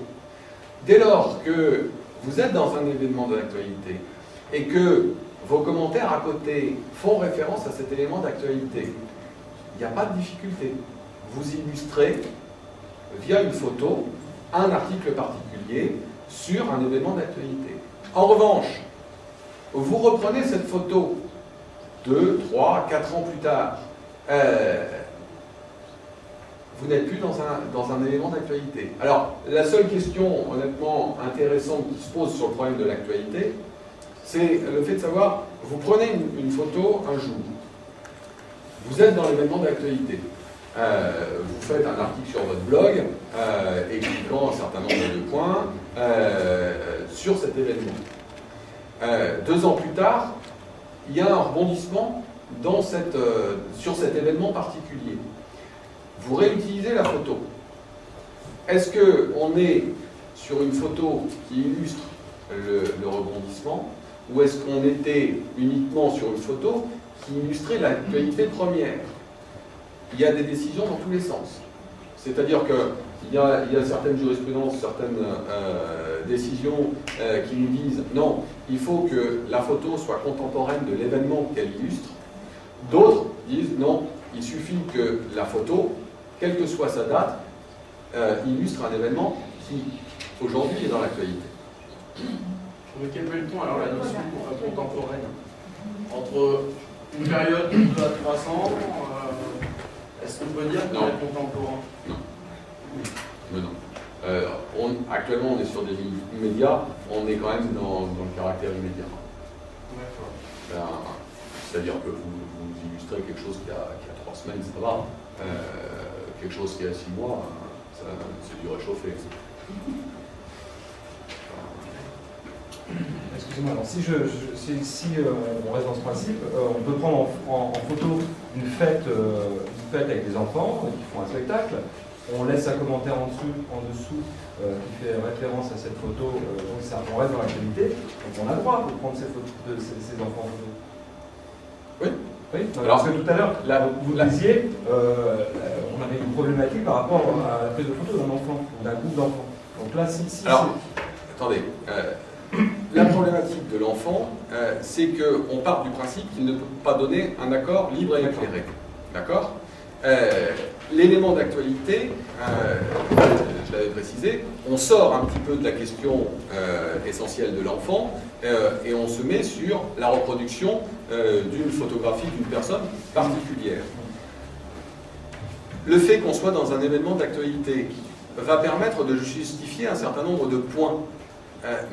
Dès lors que vous êtes dans un événement de l'actualité et que vos commentaires à côté font référence à cet élément d'actualité, il n'y a pas de difficulté. Vous illustrez, via une photo, un article particulier sur un événement d'actualité. En revanche, vous reprenez cette photo 2, 3, 4 ans plus tard, vous n'êtes plus dans un élément d'actualité. Alors, la seule question, honnêtement, intéressante qui se pose sur le problème de l'actualité, c'est le fait de savoir, vous prenez une photo un jour, vous êtes dans l'événement d'actualité. Vous faites un article sur votre blog, expliquant un certain nombre de points sur cet événement. 2 ans plus tard, il y a un rebondissement sur cet événement particulier. Vous réutilisez la photo. Est-ce qu'on est sur une photo qui illustre le rebondissement, ou est-ce qu'on était uniquement sur une photo qui illustrait l'actualité première? Il y a des décisions dans tous les sens. C'est-à-dire qu'il y a certaines jurisprudences, certaines décisions qui nous disent non, il faut que la photo soit contemporaine de l'événement qu'elle illustre. D'autres disent non, il suffit que la photo, quelle que soit sa date, illustre un événement qui aujourd'hui est dans l'actualité. Mais quel est alors la notion contemporaine entre une période de 2 à 300, est-ce qu'on peut dire qu'on est contemporain? Non. Non. Actuellement, on est sur des lignes immédiats, on est quand même dans le caractère immédiat. D'accord. C'est-à-dire que vous illustrez quelque chose qui a 3 semaines, ça va. Quelque chose qui a 6 mois, c'est du réchauffé. Excusez-moi, alors si on reste dans ce principe, on peut prendre en photo une fête avec des enfants qui font un spectacle, on laisse un commentaire en dessous qui fait référence à cette photo, donc ça, on reste dans la qualité, donc on a le droit de prendre ces enfants en photo. Oui. Oui, alors, parce que tout à l'heure, vous disiez, on avait une problématique par rapport à la prise de photo d'un enfant, d'un groupe d'enfants. Donc là, si alors, attendez, la problématique de l'enfant, c'est qu'on part du principe qu'il ne peut pas donner un accord libre et éclairé. D'accord ? L'élément d'actualité, je l'avais précisé, on sort un petit peu de la question essentielle de l'enfant et on se met sur la reproduction d'une photographie d'une personne particulière. Le fait qu'on soit dans un événement d'actualité va permettre de justifier un certain nombre de points.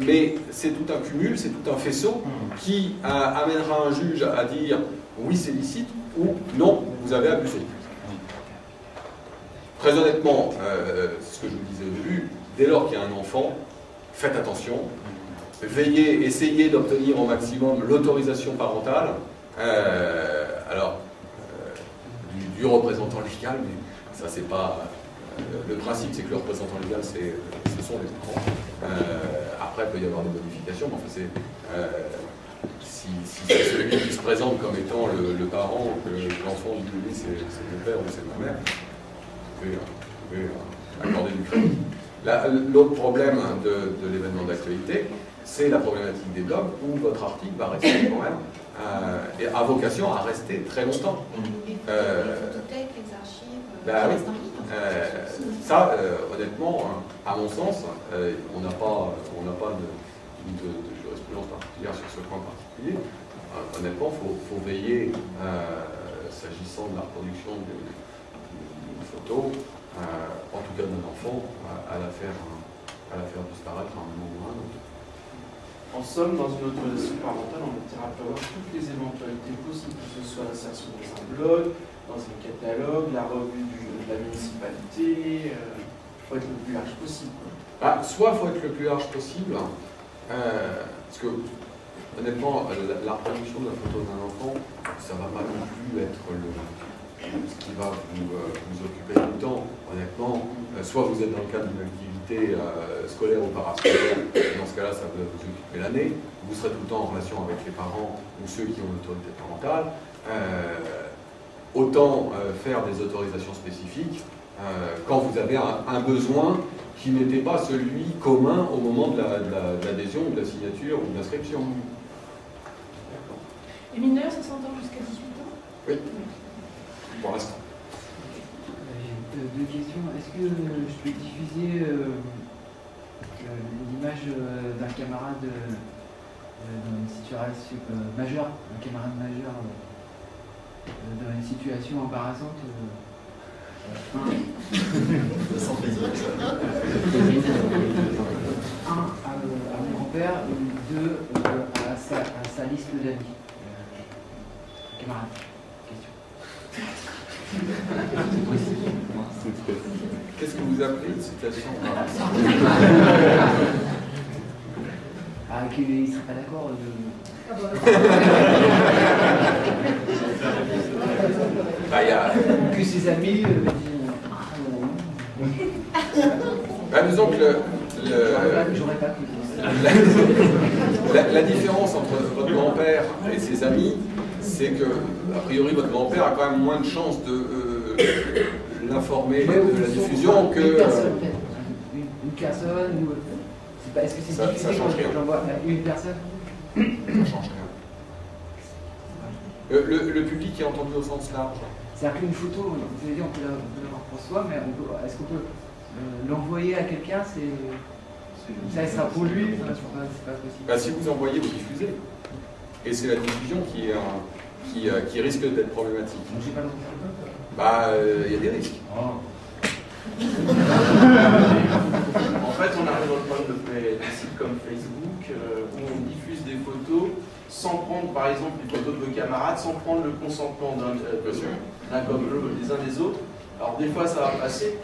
Mais c'est tout un cumul, c'est tout un faisceau qui amènera un juge à dire oui c'est licite ou non vous avez abusé. Très honnêtement, ce que je vous disais au début, dès lors qu'il y a un enfant, faites attention, veillez, essayez d'obtenir au maximum l'autorisation parentale, du représentant légal, mais ça c'est pas... le principe c'est que le représentant légal ce sont les parents. Après il peut y avoir des modifications, mais enfin si c'est celui qui se présente comme étant le parent, que l'enfant dit oui c'est mon père ou c'est ma mère, vous pouvez accorder du crédit. L'autre problème de l'événement d'actualité, c'est la problématique des blogs où votre article va rester quand même et a vocation à rester très longtemps. Les photothèques, les archives, restent en ligne. Ça, honnêtement, à mon sens, on n'a pas de jurisprudence particulière sur ce point particulier. Honnêtement, il faut veiller, s'agissant de la reproduction d'une photo, en tout cas d'un enfant, à la faire disparaître à un moment ou à un autre. En somme, dans une autorisation parentale, on va prévoir toutes les éventualités possibles, que ce soit l'insertion dans un blog, dans un catalogue, la revue de la municipalité. Il faut être le plus large possible. Soit il faut être le plus large possible, parce que honnêtement, la reproduction de la photo d'un enfant, ça ne va pas non plus être ce qui va vous occuper tout le temps. Honnêtement, soit vous êtes dans le cadre d'une activité scolaire ou parascolaire, dans ce cas-là, ça va vous occuper l'année. Vous serez tout le temps en relation avec les parents ou ceux qui ont l'autorité parentale. Autant faire des autorisations spécifiques quand vous avez un besoin qui n'était pas celui commun au moment de l'adhésion ou de la signature ou de l'inscription. Les mineurs, ça s'entend jusqu'à 18 ans? Oui, pour l'instant. Deux questions. Est-ce que je peux diffuser l'image d'un camarade dans une situation majeure, un camarade majeur dans une situation embarrassante Sans plaisir. Un, à mon grand-père, et deux, à sa liste d'amis. Camarade, question. Qu'est-ce que vous appelez une situation embarrassante? Qu'il ne serait pas d'accord que ses amis disons que j'aurais pas pu. La différence entre votre grand-père et ses amis, c'est que, a priori, votre grand-père a quand même moins de chances de l'informer de la diffusion que... Une personne, est-ce que c'est ça change rien. J'envoie une personne? Ça change rien. Le public est entendu au sens large. C'est-à-dire qu'une photo, vous avez dit, on peut l'avoir pour soi, mais est-ce qu'on peut l'envoyer à quelqu'un? Ça sera pour lui, c'est pas possible. Si vous envoyez, vous diffusez. Et c'est la diffusion qui risque d'être problématique. J'ai pas le il y a des risques. En fait, on arrive dans le problème de sites comme Facebook où on diffuse des photos sans prendre, par exemple, les photos de vos camarades, sans prendre le consentement d'un comme des uns des autres. Alors des fois, ça va passer,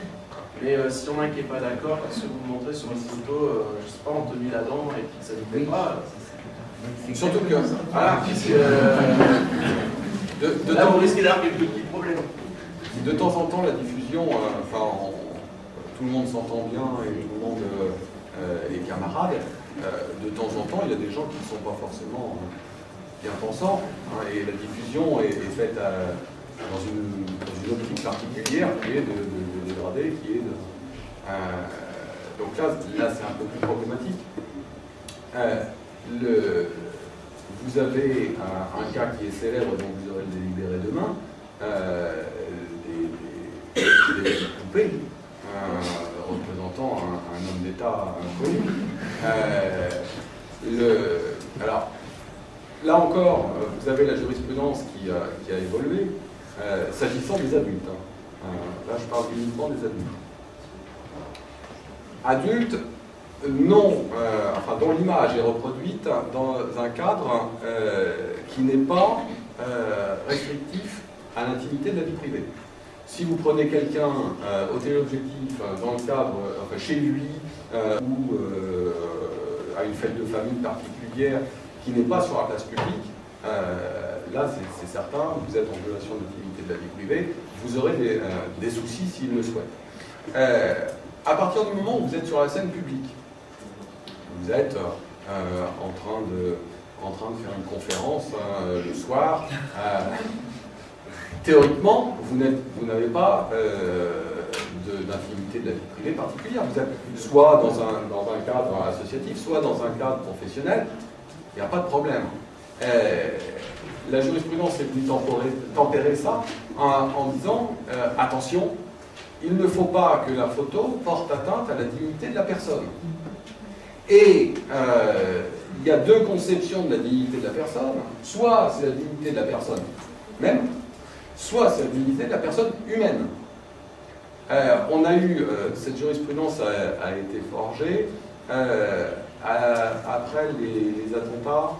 Mais si on a un qui n'est pas d'accord, parce que vous me montrez sur une photo, je ne sais pas, Anthony Ladan, et puis ça ne vous plaît pas. Surtout que. Voilà, là, vous risquez d'avoir quelques petits problèmes. De temps en temps, la diffusion, tout le monde s'entend bien et tout le monde est camarade. De temps en temps, il y a des gens qui ne sont pas forcément bien pensants, hein, et la diffusion est faite dans une optique particulière qui est de dégrader, qui est de. Donc là c'est un peu plus problématique. Vous avez un cas qui est célèbre, dont vous aurez le délibéré demain, des poupées représentant un homme d'État inconnu. Alors, là encore, vous avez la jurisprudence qui a évolué, s'agissant des adultes. Là, je parle uniquement des adultes. Adultes, non, dont l'image est reproduite dans un cadre qui n'est pas restrictif à l'intimité de la vie privée. Si vous prenez quelqu'un au téléobjectif dans le cadre, chez lui, ou à une fête de famille particulière qui n'est pas sur la place publique, là c'est certain, vous êtes en violation de l'intimité de la vie privée, vous aurez des soucis s'il le souhaite. À partir du moment où vous êtes sur la scène publique, vous êtes en train de faire une conférence le soir, théoriquement, vous n'avez pas d'intimité de la vie privée particulière. Vous êtes soit dans un cadre associatif, soit dans un cadre professionnel, il n'y a pas de problème. La jurisprudence est venue tempérer ça en disant attention, il ne faut pas que la photo porte atteinte à la dignité de la personne. Et il y a deux conceptions de la dignité de la personne. Soit c'est la dignité de la personne même, soit c'est la dignité de la personne humaine. On a eu, cette jurisprudence a été forgée après les attentats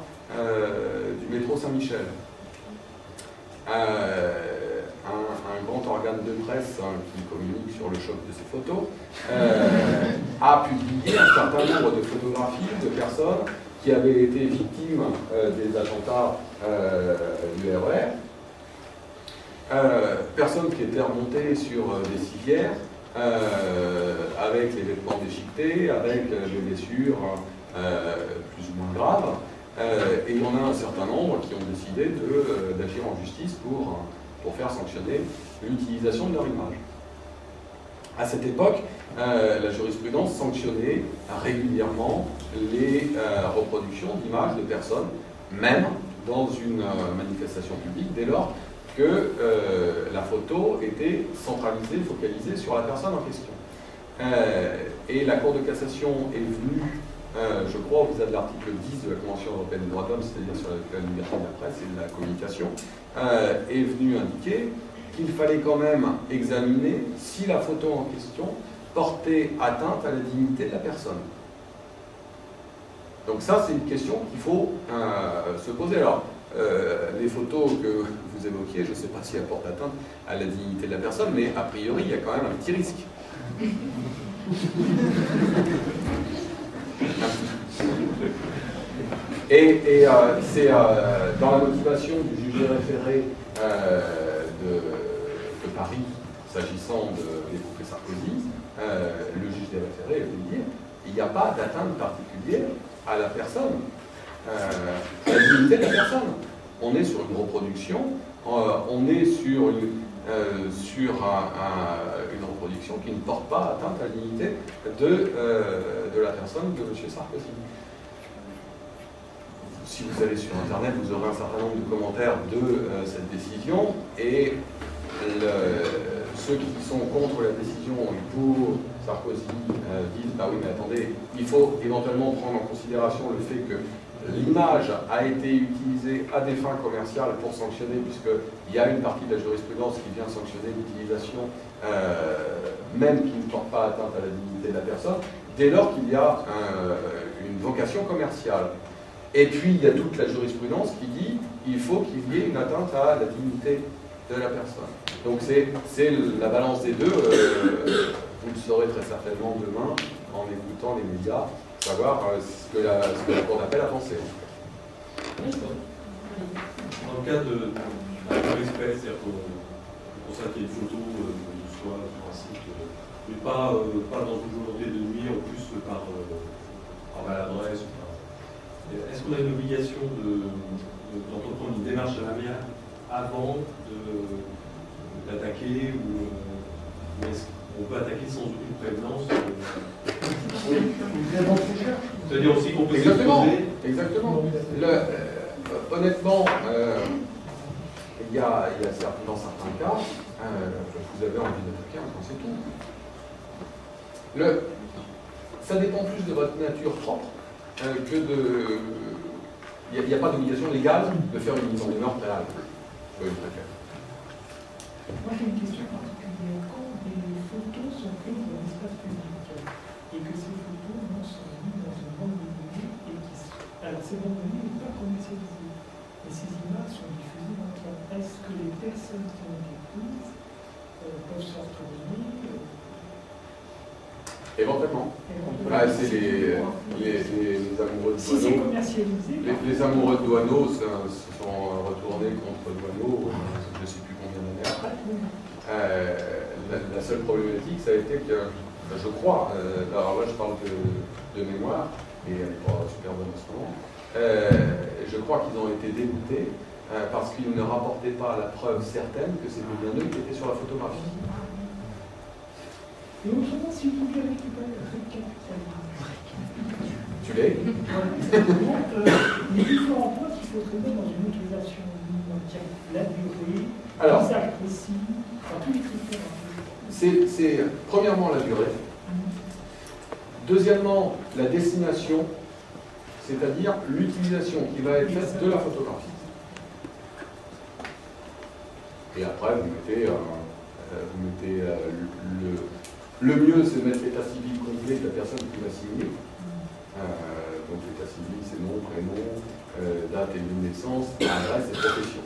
du métro Saint-Michel. Un grand organe de presse qui communique sur le choc de ces photos a publié un certain nombre de photographies de personnes qui avaient été victimes des attentats du RER. Personnes qui étaient remontées sur des civières avec les vêtements déchiquetés, avec des blessures plus ou moins graves. Et il y en a un certain nombre qui ont décidé d'agir en justice pour faire sanctionner l'utilisation de leur image. À cette époque, la jurisprudence sanctionnait régulièrement les reproductions d'images de personnes, même dans une manifestation publique, dès lors que la photo était centralisée, focalisée sur la personne en question. Et la Cour de cassation est venue, je crois, au vis-à-vis de l'article 10 de la Convention européenne des droits de l'homme, c'est-à-dire sur la liberté de la presse et de la communication, est venue indiquer qu'il fallait quand même examiner si la photo en question portait atteinte à la dignité de la personne. Donc ça, c'est une question qu'il faut se poser. Alors, les photos que vous évoquiez, je ne sais pas si elles portent atteinte à la dignité de la personne, mais a priori, il y a quand même un petit risque. Et c'est dans la motivation du juge des référés de Paris, s'agissant des poupées Sarkozy, le juge des référés veut dire il n'y a pas d'atteinte particulière à la personne, à la dignité de la personne. On est sur une reproduction, on est sur une reproduction qui ne porte pas atteinte à la dignité de la personne de M. Sarkozy. Si vous allez sur Internet, vous aurez un certain nombre de commentaires de cette décision, et ceux qui sont contre la décision et pour Sarkozy disent bah oui, mais attendez, il faut éventuellement prendre en considération le fait que l'image a été utilisée à des fins commerciales pour sanctionner, puisqu'il y a une partie de la jurisprudence qui vient sanctionner l'utilisation, même qui ne porte pas atteinte à la dignité de la personne, dès lors qu'il y a une vocation commerciale. Et puis, il y a toute la jurisprudence qui dit qu'il faut qu'il y ait une atteinte à la dignité de la personne. Donc c'est la balance des deux. Vous le saurez très certainement demain en écoutant les médias, savoir ce que la Cour d'appel a pensé. Dans le cas de l'espèce, c'est-à-dire pour ça qu'il y ait une photo de soi sur un site, mais pas dans une volonté de nuire, en plus par maladresse. Est-ce qu'on a une obligation d'entreprendre une démarche à l'amiable avant d'attaquer ou est-ce qu'on peut attaquer sans aucune prévenance C'est-à-dire aussi qu'on peut s'exposer. Exactement. Honnêtement, il y a dans certains cas, vous avez envie d'attaquer un c'est tout. Ça dépend plus de votre nature propre que de... Il n'y a pas d'obligation légale de faire une mise en demeure préalable. Oui, très clair. Moi j'ai une question particulière. Quand des photos sont prises dans l'espace public et que ces photos sont mises dans une banque de données et alors ces banques de données n'est pas commercialisées. Et ces images sont diffusées dans le temps. Est-ce que les personnes qui ont été prises peuvent se retourner Éventuellement. C'est les amoureux de Douaneau. Les amoureux de Douaneau se sont retournés contre Douaneau, je ne sais plus combien d'années après. La seule problématique, ça a été que, je crois, alors là je parle de mémoire, et elle n'est pas super bonne en ce moment, je crois qu'ils ont été dégoûtés parce qu'ils ne rapportaient pas la preuve certaine que c'était bien eux qui étaient sur la photographie. Et autrement, si vous voulez récupérer le capital, tu l'es les différents points qu'il faut trouver dans une autorisation, la durée, l'usage précis, enfin, tous les critères. C'est premièrement la durée, deuxièmement la destination, c'est-à-dire l'utilisation qui va être faite de la photographie. Et après, vous mettez le mieux, c'est de mettre l'état civil complet de la personne qui va signer. Donc l'état civil, c'est nom, prénom, date et lieu de naissance, adresse et profession.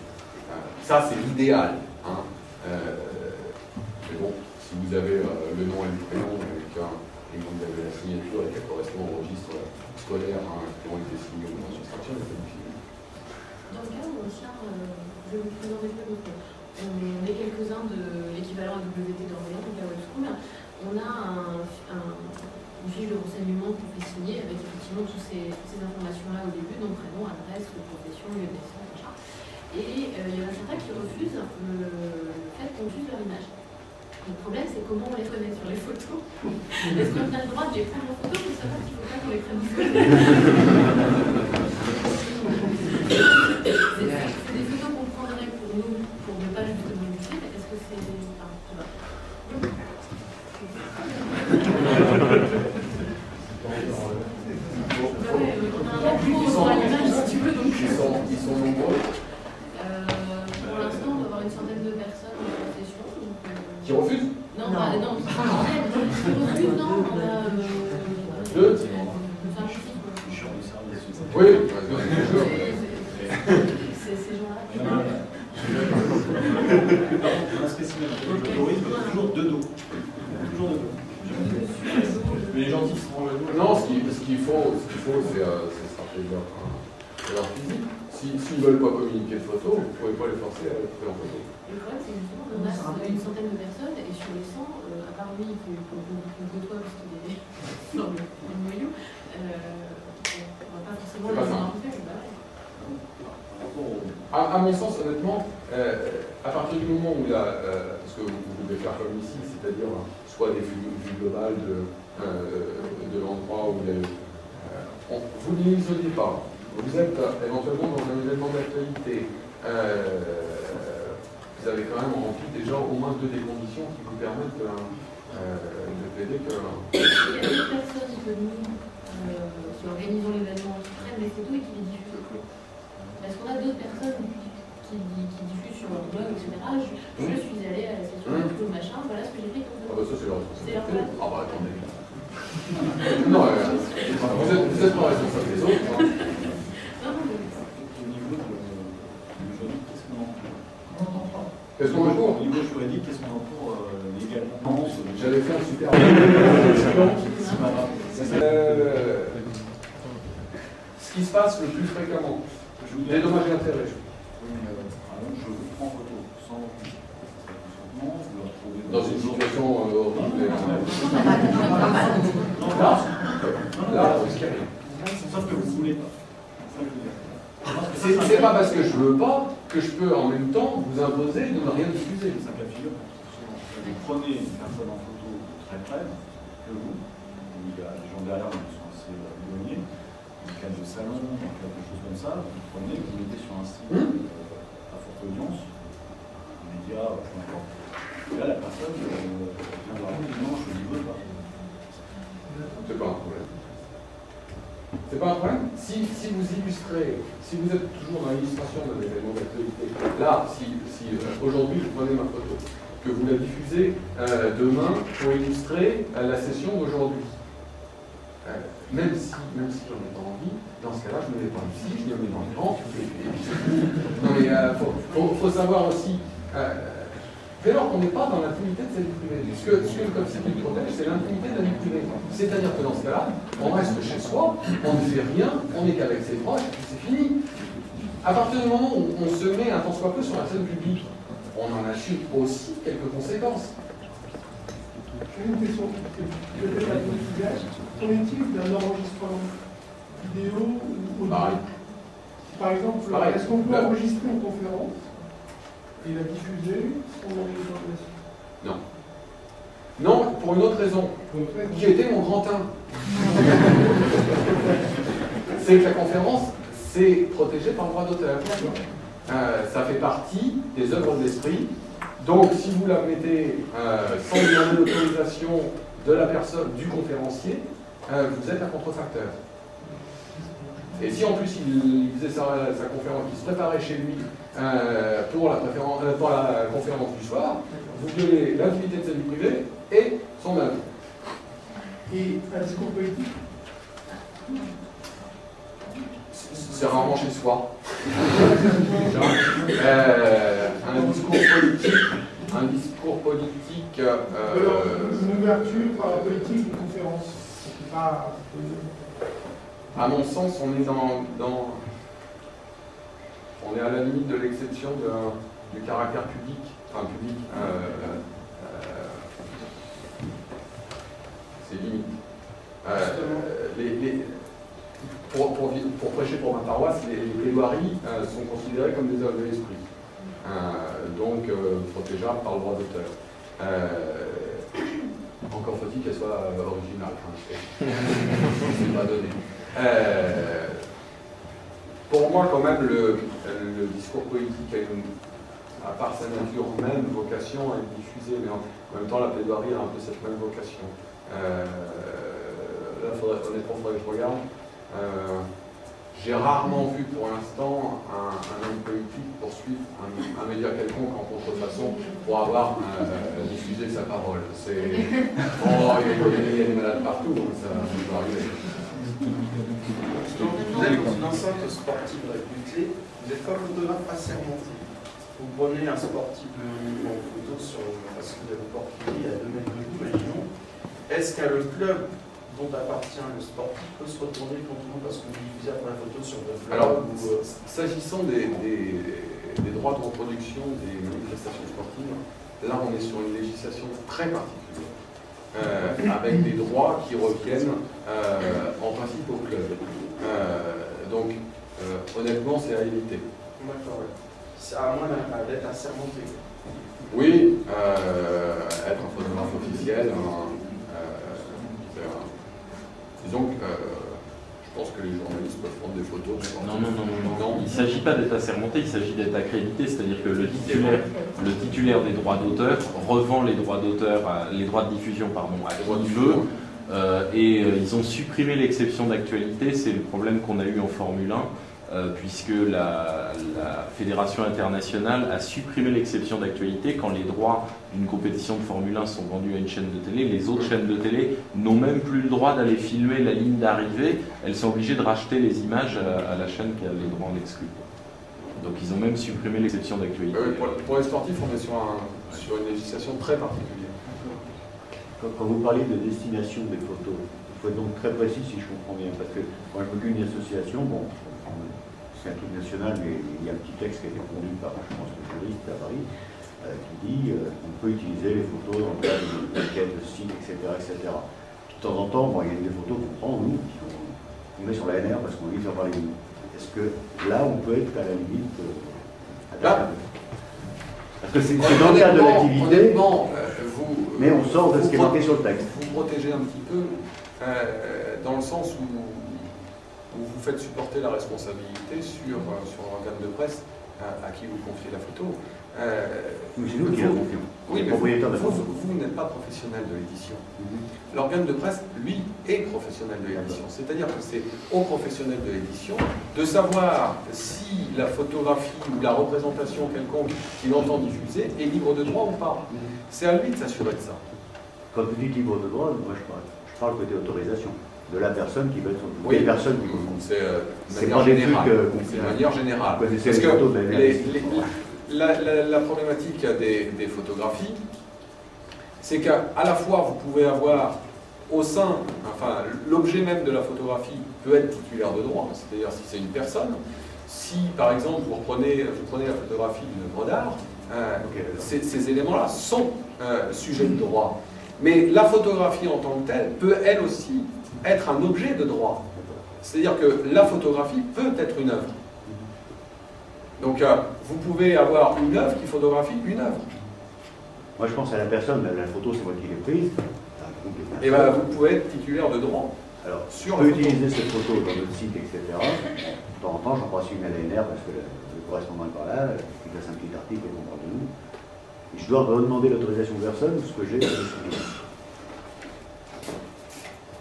Ça, c'est l'idéal. Hein. Mais bon, si vous avez le nom et le prénom et que vous avez la signature et qu'elle correspond au registre scolaire qui ont été signés ou dans l'instruction, il n'y a pas de difficulté. Dans le cas où on tient, je vais vous présenter le peu, on est quelques-uns de l'équivalent AWT d'Orléans, donc à Web School. On a une fiche de renseignement qu'on fait signer avec effectivement toutes ces informations-là au début, donc prénom, adresse, profession, lieu de naissance, etc. Et il y en a certains qui refusent le fait qu'on utilise leur image. Le problème, c'est comment on les connaît sur les photos. Est-ce qu'on a le droit de les prendre en photo pour savoir qu'il ne faut pas qu'on les prenne en photo? C'est des photos qu'on prendrait pour nous, pour ne pas justement l'utiliser, mais est-ce que c'est... Enfin, je sais pas. Ils sont nombreux. Pour l'instant, on va avoir une centaine de personnes en possession. Qui refusent? Non, non, qui refusent, non, on a... Deux? Oui, c'est ces gens-là. Un spécimen de tourisme, toujours deux dos. Toujours deux dos. Mais les gens qui seront le dos. Non, ce qu'il faut, c'est sortir de leur physique. S'ils ne veulent pas communiquer de photos, vous ne pouvez pas les forcer à être pris en photo. Le problème, c'est justement qu'on a une centaine de personnes, et sur les 100, à part lui qu'on côtoie parce qu'il est dans le noyau, on ne va pas forcément les rencontrer. À mon sens, honnêtement, à partir du moment où ce que vous pouvez faire comme ici, c'est-à-dire soit des vues globales de l'endroit où vous ne l'isolez pas. Vous êtes éventuellement dans un événement d'actualité. Vous avez quand même rempli déjà au moins deux des conditions qui vous permettent de plaider que... Il y a d'autres personnes que nous, qui organisons l'événement, qui prennent les photos et qui les diffusent. Parce qu'on a d'autres personnes qui diffusent sur leur blog, etc. Je suis allée à la session de photo, machin, voilà ce que j'ai fait comme ça. Ah bah ça c'est leur responsabilité. C'est leur Ah bah attendez. Non, vous êtes pas responsable des autres. Hein. Au niveau du jaune, qu'est-ce qu'on entend? Est-ce qu'on va pour? Au niveau juridique, qu'est-ce qu'on va pour légalement? J'avais fait un super. Ce qui se passe le plus fréquemment, des dommages et intérêts. Je vous prends en photo sans consentement, vous le retrouvez dans une situation horrible. Là, c'est ce qui arrive. Sauf que vous voulez pas. C'est pas parce que je veux pas que je peux en même temps vous imposer de ne rien diffuser. C'est un cas de figure. Vous prenez une personne en photo très près que vous, il y a des gens derrière qui sont assez éloignés, en cas de salon, en cas de choses comme ça, vous prenez, vous mettez sur un site à forte audience, un média, peu importe. Et là, la personne viendra vous dire non, je ne veux pas. C'est pas un problème. C'est pas un problème. Si vous illustrez, si vous êtes toujours dans l'illustration d'un événement d'actualité, là, si aujourd'hui vous prenez ma photo, que vous la diffusez demain pour illustrer la session d'aujourd'hui, même si j'en ai pas envie, dans ce cas-là, je ne me mets pas ici, je me mets dans les rangs. Non mais faut savoir aussi. Dès lors qu'on n'est pas dans l'intimité de sa vie privée. Ce que le code civil protège, c'est l'intimité de la vie privée. C'est-à-dire que dans ce cas-là, on reste chez soi, on ne fait rien, on n'est qu'avec ses proches, et puis c'est fini. À partir du moment où on se met un tant soit peu sur la scène publique, on en assume aussi quelques conséquences. J'ai une question, peut-être à votre usage. Qu'en est-il d'un enregistrement vidéo ou audio? Par exemple, est-ce qu'on peut enregistrer une conférence et la diffuser sans enregistration? Non. Non, pour une autre raison, qui était mon grand 1. C'est que la conférence, c'est protégé par le droit d'auteur. Ça fait partie des œuvres de l'esprit. Donc, si vous la mettez sans demander l'autorisation de la personne, du conférencier, vous êtes un contrefacteur. Et si en plus il faisait sa conférence, il se préparait chez lui pour la conférence du soir, vous violez l'intimité de sa vie privée et son œuvre. Et un discours politique? C'est rarement chez soi. Un discours politique. Alors, une ouverture par la politique d'une conférence. À mon sens, on est on est à la limite de l'exception du caractère public. Enfin, public. C'est limite. Pour prêcher pour ma paroisse, les plaidoiries sont considérées comme des œuvres de l'esprit. Donc protégeables par le droit d'auteur. Encore faut-il qu'elle soit originale. C'est pas donné. Pour moi, quand même, le discours politique a, par sa nature même, vocation à être diffusé, mais en même temps, la plaidoirie a un peu cette même vocation. Là, honnêtement, il faudrait que je regarde. J'ai rarement vu pour l'instant un homme politique poursuivre un média quelconque en contrefaçon pour avoir diffusé sa parole. Il y a des malades partout, donc ça peut arriver. Vous êtes dans une enceinte sportive réputée, vous êtes comme photographe assermenté. Vous prenez un sportif de en photo parce que vous avez le porte-clés à 2 mètres de vous, imaginons. Est-ce que le club dont appartient le sportif peut se retourner contre vous parce que vous diffusez après la photo sur votre blog? Alors, s'agissant des droits de reproduction des manifestations sportives, là on est sur une législation très particulière. Avec des droits qui reviennent en principe au club. Donc, honnêtement, c'est à éviter. D'accord, ouais. C'est à moins d'être assermenté. Oui, être un photographe officiel. Disons que je pense que les journalistes peuvent prendre des photos. Non. Il ne s'agit pas d'être assermenté, il s'agit d'être accrédité, c'est-à-dire que le titulaire des droits d'auteur revend les droits d'auteur, les droits de diffusion, pardon, à qui il veut. Et ils ont supprimé l'exception d'actualité, c'est le problème qu'on a eu en Formule 1, puisque la Fédération internationale a supprimé l'exception d'actualité quand les droits d'une compétition de Formule 1 sont vendus à une chaîne de télé. Les autres chaînes de télé n'ont même plus le droit d'aller filmer la ligne d'arrivée, elles sont obligées de racheter les images à la chaîne qui a les droits en exclu. Donc ils ont même supprimé l'exception d'actualité. Pour les sportifs, on est sur une législation très particulière. Quand vous parlez de destination des photos, il faut être donc très précis si je comprends bien, parce que moi je m'occupe d'une association, bon, c'est un truc national, mais il y a un petit texte qui a été conduit par, je pense, le juriste à Paris, qui dit qu'on peut utiliser les photos dans le cadre de maquettes, de sites, etc., etc. De temps en temps, bon, il y a des photos qu'on prend, nous, qu'on met sur la NR parce qu'on lit sur parler de nous. Est-ce que là, on peut être à la limite parce que c'est dans le cadre de l'activité, mais on sort de ce qui est marqué sur le texte. Vous protégez un petit peu dans le sens où vous faites supporter la responsabilité sur l'organe de presse à qui vous confiez la photo. C'est nous qui la confions. Oui, mais vous n'êtes pas professionnel de l'édition. L'organe de presse, lui, est professionnel de l'édition. C'est-à-dire que c'est aux professionnels de l'édition de savoir si la photographie ou la représentation quelconque qu'il entend diffuser est libre de droit ou pas. C'est à lui de s'assurer de ça. Quand vous dites libre de droit, moi je parle côté autorisation. De la personne qui va être son oui, personne qui c'est de manière générale. Parce que la problématique des photographies, c'est qu'à la fois vous pouvez avoir au sein, enfin l'objet même de la photographie peut être titulaire de droit, c'est-à-dire si c'est une personne, si par exemple vous prenez la photographie d'une œuvre d'art, ces éléments-là sont sujets de droit. Mais la photographie en tant que telle peut elle aussi être un objet de droit. C'est-à-dire que la photographie peut être une œuvre. Donc vous pouvez avoir une œuvre qui photographie une œuvre. Moi je pense à la personne, la photo c'est moi qui l'ai prise. Et bien vous pouvez être titulaire de droit. Alors, je peux utiliser cette photo dans notre site, etc. De temps en temps, j'en passe une à l'ANR parce que le correspondant est par là, il fasse un petit article et on parle de nous. Et je dois redemander l'autorisation de personne, ce que j'ai.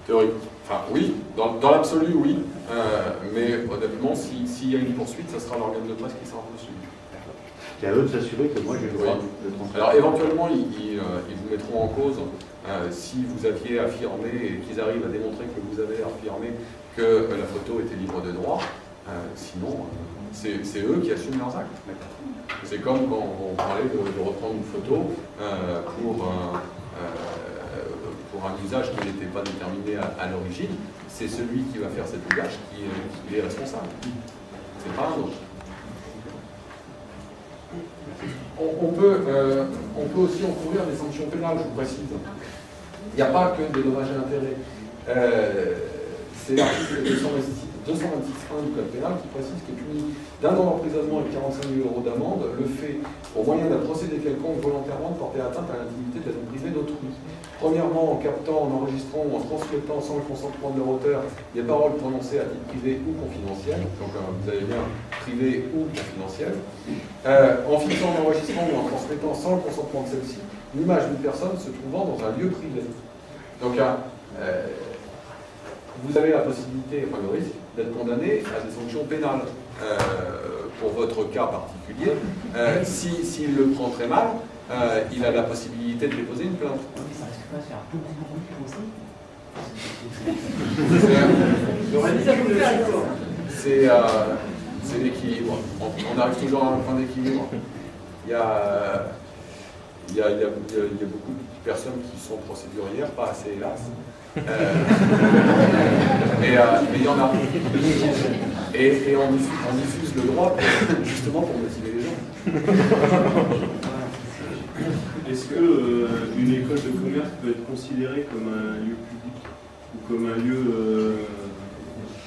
Théorique. Enfin, oui, dans l'absolu, oui. Mais honnêtement, s'il y a une poursuite, ça sera l'organe de presse qui sera poursuivi. C'est à eux de s'assurer que moi j'ai le droit de transmettre. Alors éventuellement, ils vous mettront en cause si vous aviez affirmé et qu'ils arrivent à démontrer que vous avez affirmé que la photo était libre de droit. Sinon, c'est eux qui assument leurs actes. C'est comme quand on parlait de reprendre une photo pour un usage qui n'était pas déterminé à l'origine. C'est celui qui va faire cet usage qui est responsable. C'est pas un autre. On peut aussi encourir des sanctions pénales, je vous précise. Il n'y a pas que des dommages et intérêts. C'est l'article 226.1 du Code pénal qui précise que punit d'1 an d'emprisonnement et 45 000 € d'amende le fait, au moyen d'un procédé quelconque volontairement, de porter atteinte à l'intimité de la vie privée d'autrui. Premièrement, en captant, en enregistrant ou en transmettant sans le consentement de leur auteur des paroles prononcées à titre privé ou confidentiel, donc vous avez bien privé ou confidentiel, en fixant, en enregistrant ou en transmettant sans le consentement de celle-ci l'image d'une personne se trouvant dans un lieu privé. Donc vous avez la possibilité, enfin le risque, d'être condamné à des sanctions pénales pour votre cas particulier. S'il le prend très mal, il a la possibilité de déposer une plainte. Ça risque pas de faire beaucoup C'est l'équilibre. On arrive toujours à un point d'équilibre. Il y a beaucoup de personnes qui sont procédurières, pas assez hélas. Mais il y en a. Et on diffuse le droit justement pour motiver les gens. Est-ce qu'une école de commerce peut être considérée comme un lieu public ou comme un lieu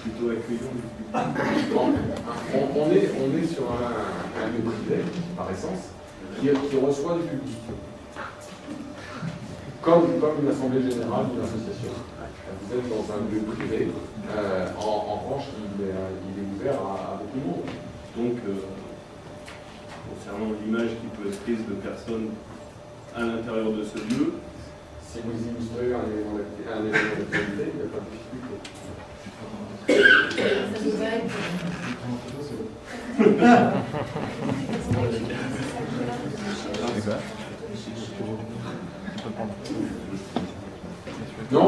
plutôt accueillant du public? On est sur un lieu privé, par essence, qui reçoit du public. Comme une assemblée générale d'une association. Vous êtes dans un lieu privé, en revanche, il est ouvert à beaucoup de monde. Donc, concernant l'image qui peut être prise de personnes à l'intérieur de ce lieu, si vous illustrez un élément d'actualité, il n'y a pas de difficulté. Non,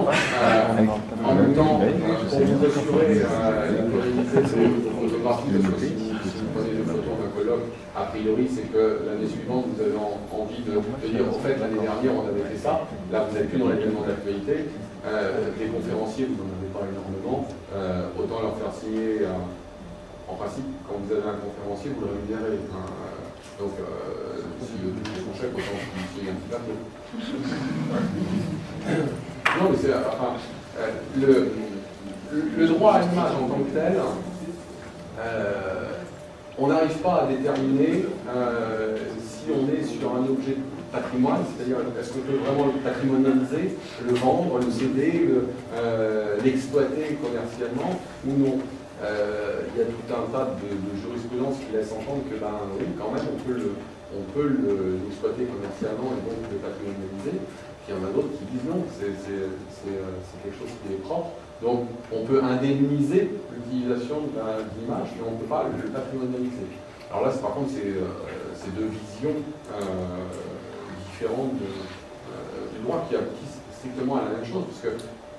en même temps, pour vous assurer la pérennité de vos photographies, parce que si vous prenez des photos d'un collègue Donc, a priori, c'est que l'année suivante, vous avez envie de dire, en fait, l'année dernière, on avait fait ça. Là, vous n'êtes plus dans l'événement d'actualité. Les conférenciers, vous n'en avez pas énormément. Autant leur faire signer, en principe, quand vous avez un conférencier, vous le rémunérez. Donc, si le son chèque, autant qu'il signe un petit papier. Non, mais c'est. Enfin, le droit à l'image en tant que tel, on n'arrive pas à déterminer si on est sur un objet de patrimoine, c'est-à-dire est-ce qu'on peut vraiment le patrimonialiser, le vendre, le céder, l'exploiter commercialement ou non. Il y a tout un tas de jurisprudence qui laisse entendre que oui, quand même, on peut l'exploiter commercialement et donc le patrimonialiser. Puis il y en a d'autres qui disent non, c'est quelque chose qui est propre. Donc on peut indemniser l'utilisation de l'image, mais on ne peut pas le patrimonialiser. Alors là, par contre, c'est deux visions différentes du droit qui aboutissent strictement à la même chose, parce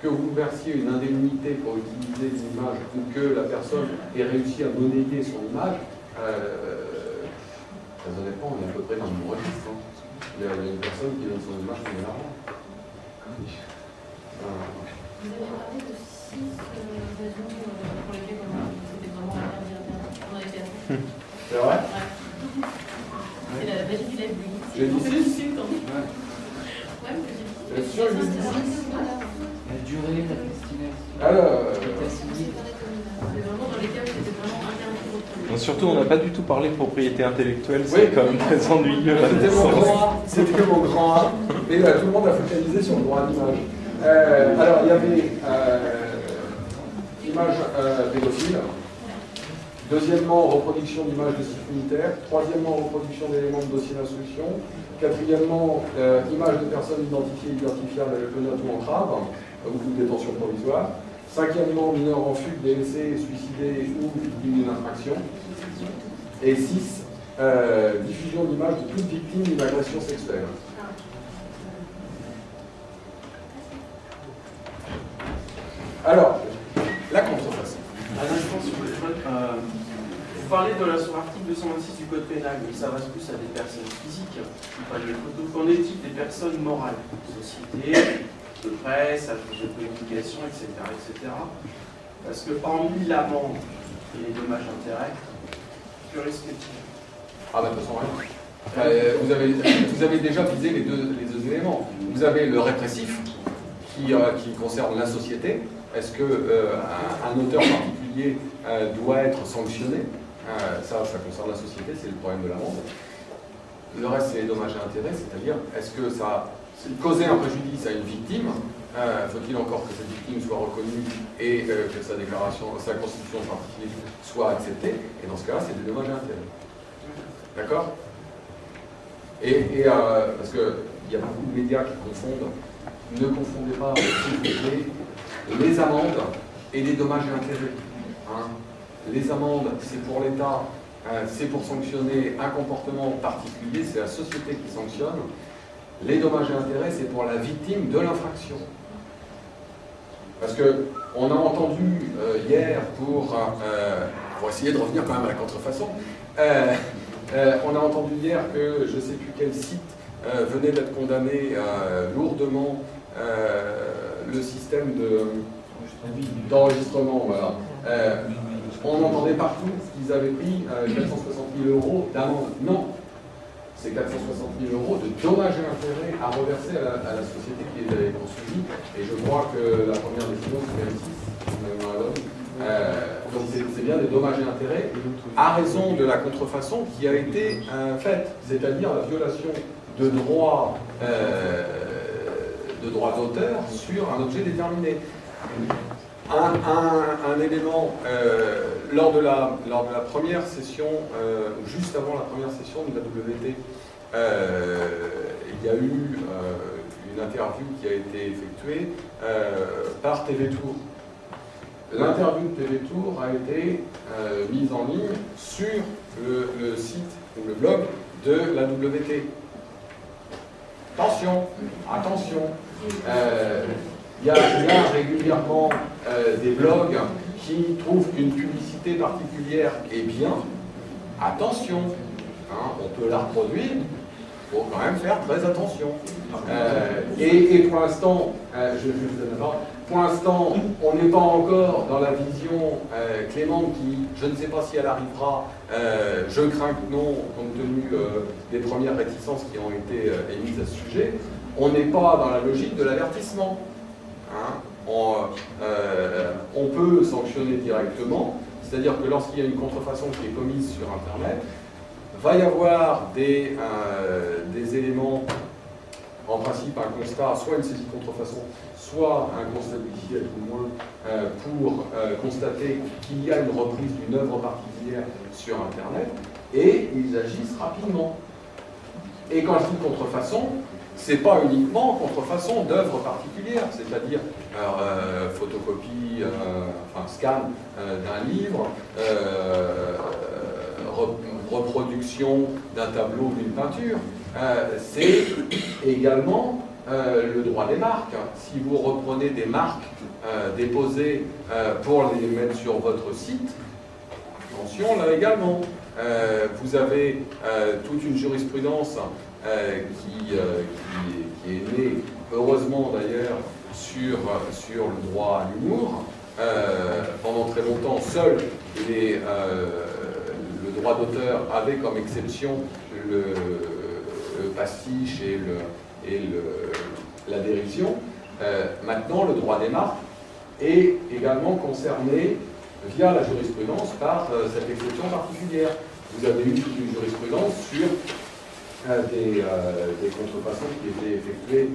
que vous versiez une indemnité pour utiliser l'image ou que la personne ait réussi à monnayer son image, très honnêtement, on est à peu près dans le même registre. Il y a une personne qui donne son image comme l'argent. Vous avez parlé de 6 raisons pour lesquelles c'était vraiment interdit. On a été assez. C'est vrai? Ouais. C'est la magie du live blogging. J'ai dit 6? Ouais, j'ai dit 6. Bien sûr, j'ai dit 6. La durée, la destination. Alors. C'est vraiment dans lesquels c'était vraiment interdit. Surtout, on n'a pas du tout parlé de propriété intellectuelle, c'est quand même très ennuyeux. C'était mon grand A, mais tout le monde a focalisé sur le droit à l'image. Alors, il y avait image pédophile. Deuxièmement, reproduction d'images de sites militaires. Troisièmement, reproduction d'éléments de dossier d'instruction. Quatrièmement, image de personnes identifiées, identifiables avec note ou entrave, ou détention provisoire. Cinquièmement, mineur en fuite, délaissé, suicidé ou victime d'une infraction. Et 6, diffusion d'images de toute victime d'une agression sexuelle. Alors, la contrefaçon. Vous parlez sur l'article 226 du Code pénal, mais ça va plus à des personnes physiques, pas des photos. Qu'en est-il des personnes morales? Société, de presse, agences de communication, etc., etc. Parce que hormis l'amende et les dommages-intérêts, que risque-t-il? Ah bah de toute façon, rien. Vous avez déjà visé les deux éléments. Vous avez le répressif, qui concerne la société. Est-ce qu'un auteur particulier doit être sanctionné? Ça concerne la société, c'est le problème de l'amende. Le reste, c'est les dommages et intérêts, c'est-à-dire, est-ce que ça causer un préjudice à une victime? Faut-il encore que cette victime soit reconnue et que sa constitution de particulier soit acceptée? Et dans ce cas-là, c'est des dommages et intérêts. D'accord? Parce qu'il y a beaucoup de médias qui confondent. Ne confondez pas, s'il vous plaît, les amendes et les dommages et intérêts. Hein? Les amendes, c'est pour l'État, c'est pour sanctionner un comportement particulier, c'est la société qui sanctionne. Les dommages et intérêts, c'est pour la victime de l'infraction. Parce qu'on a entendu hier, pour essayer de revenir quand même à la contrefaçon, on a entendu hier que je ne sais plus quel site venait d'être condamné lourdement le système d'enregistrement. Voilà. On entendait partout qu'ils avaient pris 460 000 € d'amende. Non, c'est 460 000 € de dommages et intérêts à reverser à la société qui les avait poursuivis. Et je crois que la première décision, c'était M6. Donc c'est bien des dommages et intérêts à raison de la contrefaçon qui a été faite, c'est-à-dire la violation de droits d'auteur sur un objet déterminé. Un élément, lors de la première session, juste avant la première session de la WT, il y a eu une interview qui a été effectuée par TV Tour. L'interview de TV Tour a été mise en ligne sur le site ou le blog de la WT. Attention, attention. Il y a régulièrement des blogs qui trouvent qu'une publicité particulière est bien attention, hein, on peut la reproduire, il faut quand même faire très attention. Et pour l'instant, je vous donne d'abord, pour l'instant, on n'est pas encore dans la vision Clément qui, je ne sais pas si elle arrivera, je crains que non, compte tenu des premières réticences qui ont été émises à ce sujet, on n'est pas dans la logique de l'avertissement. Hein. On peut sanctionner directement, c'est-à-dire que lorsqu'il y a une contrefaçon qui est commise sur Internet, va y avoir des éléments, en principe un constat, soit une saisie de contrefaçon, soit un constat d'utilité à tout le moins, pour constater qu'il y a une reprise d'une œuvre particulière sur Internet, et ils agissent rapidement. Et quand je dis contrefaçon, c'est pas uniquement contrefaçon d'œuvres particulières, c'est-à-dire photocopie, enfin scan d'un livre, reproduction d'un tableau ou d'une peinture. C'est également le droit des marques. Si vous reprenez des marques déposées pour les mettre sur votre site, attention là également. Vous avez toute une jurisprudence qui est née, heureusement d'ailleurs, sur le droit à l'humour. Pendant très longtemps, seul le droit d'auteur avait comme exception le pastiche et la dérision. Maintenant, le droit des marques est également concerné via la jurisprudence par cette exception particulière. Vous avez eu toute une jurisprudence sur des contrefaçons qui étaient effectuées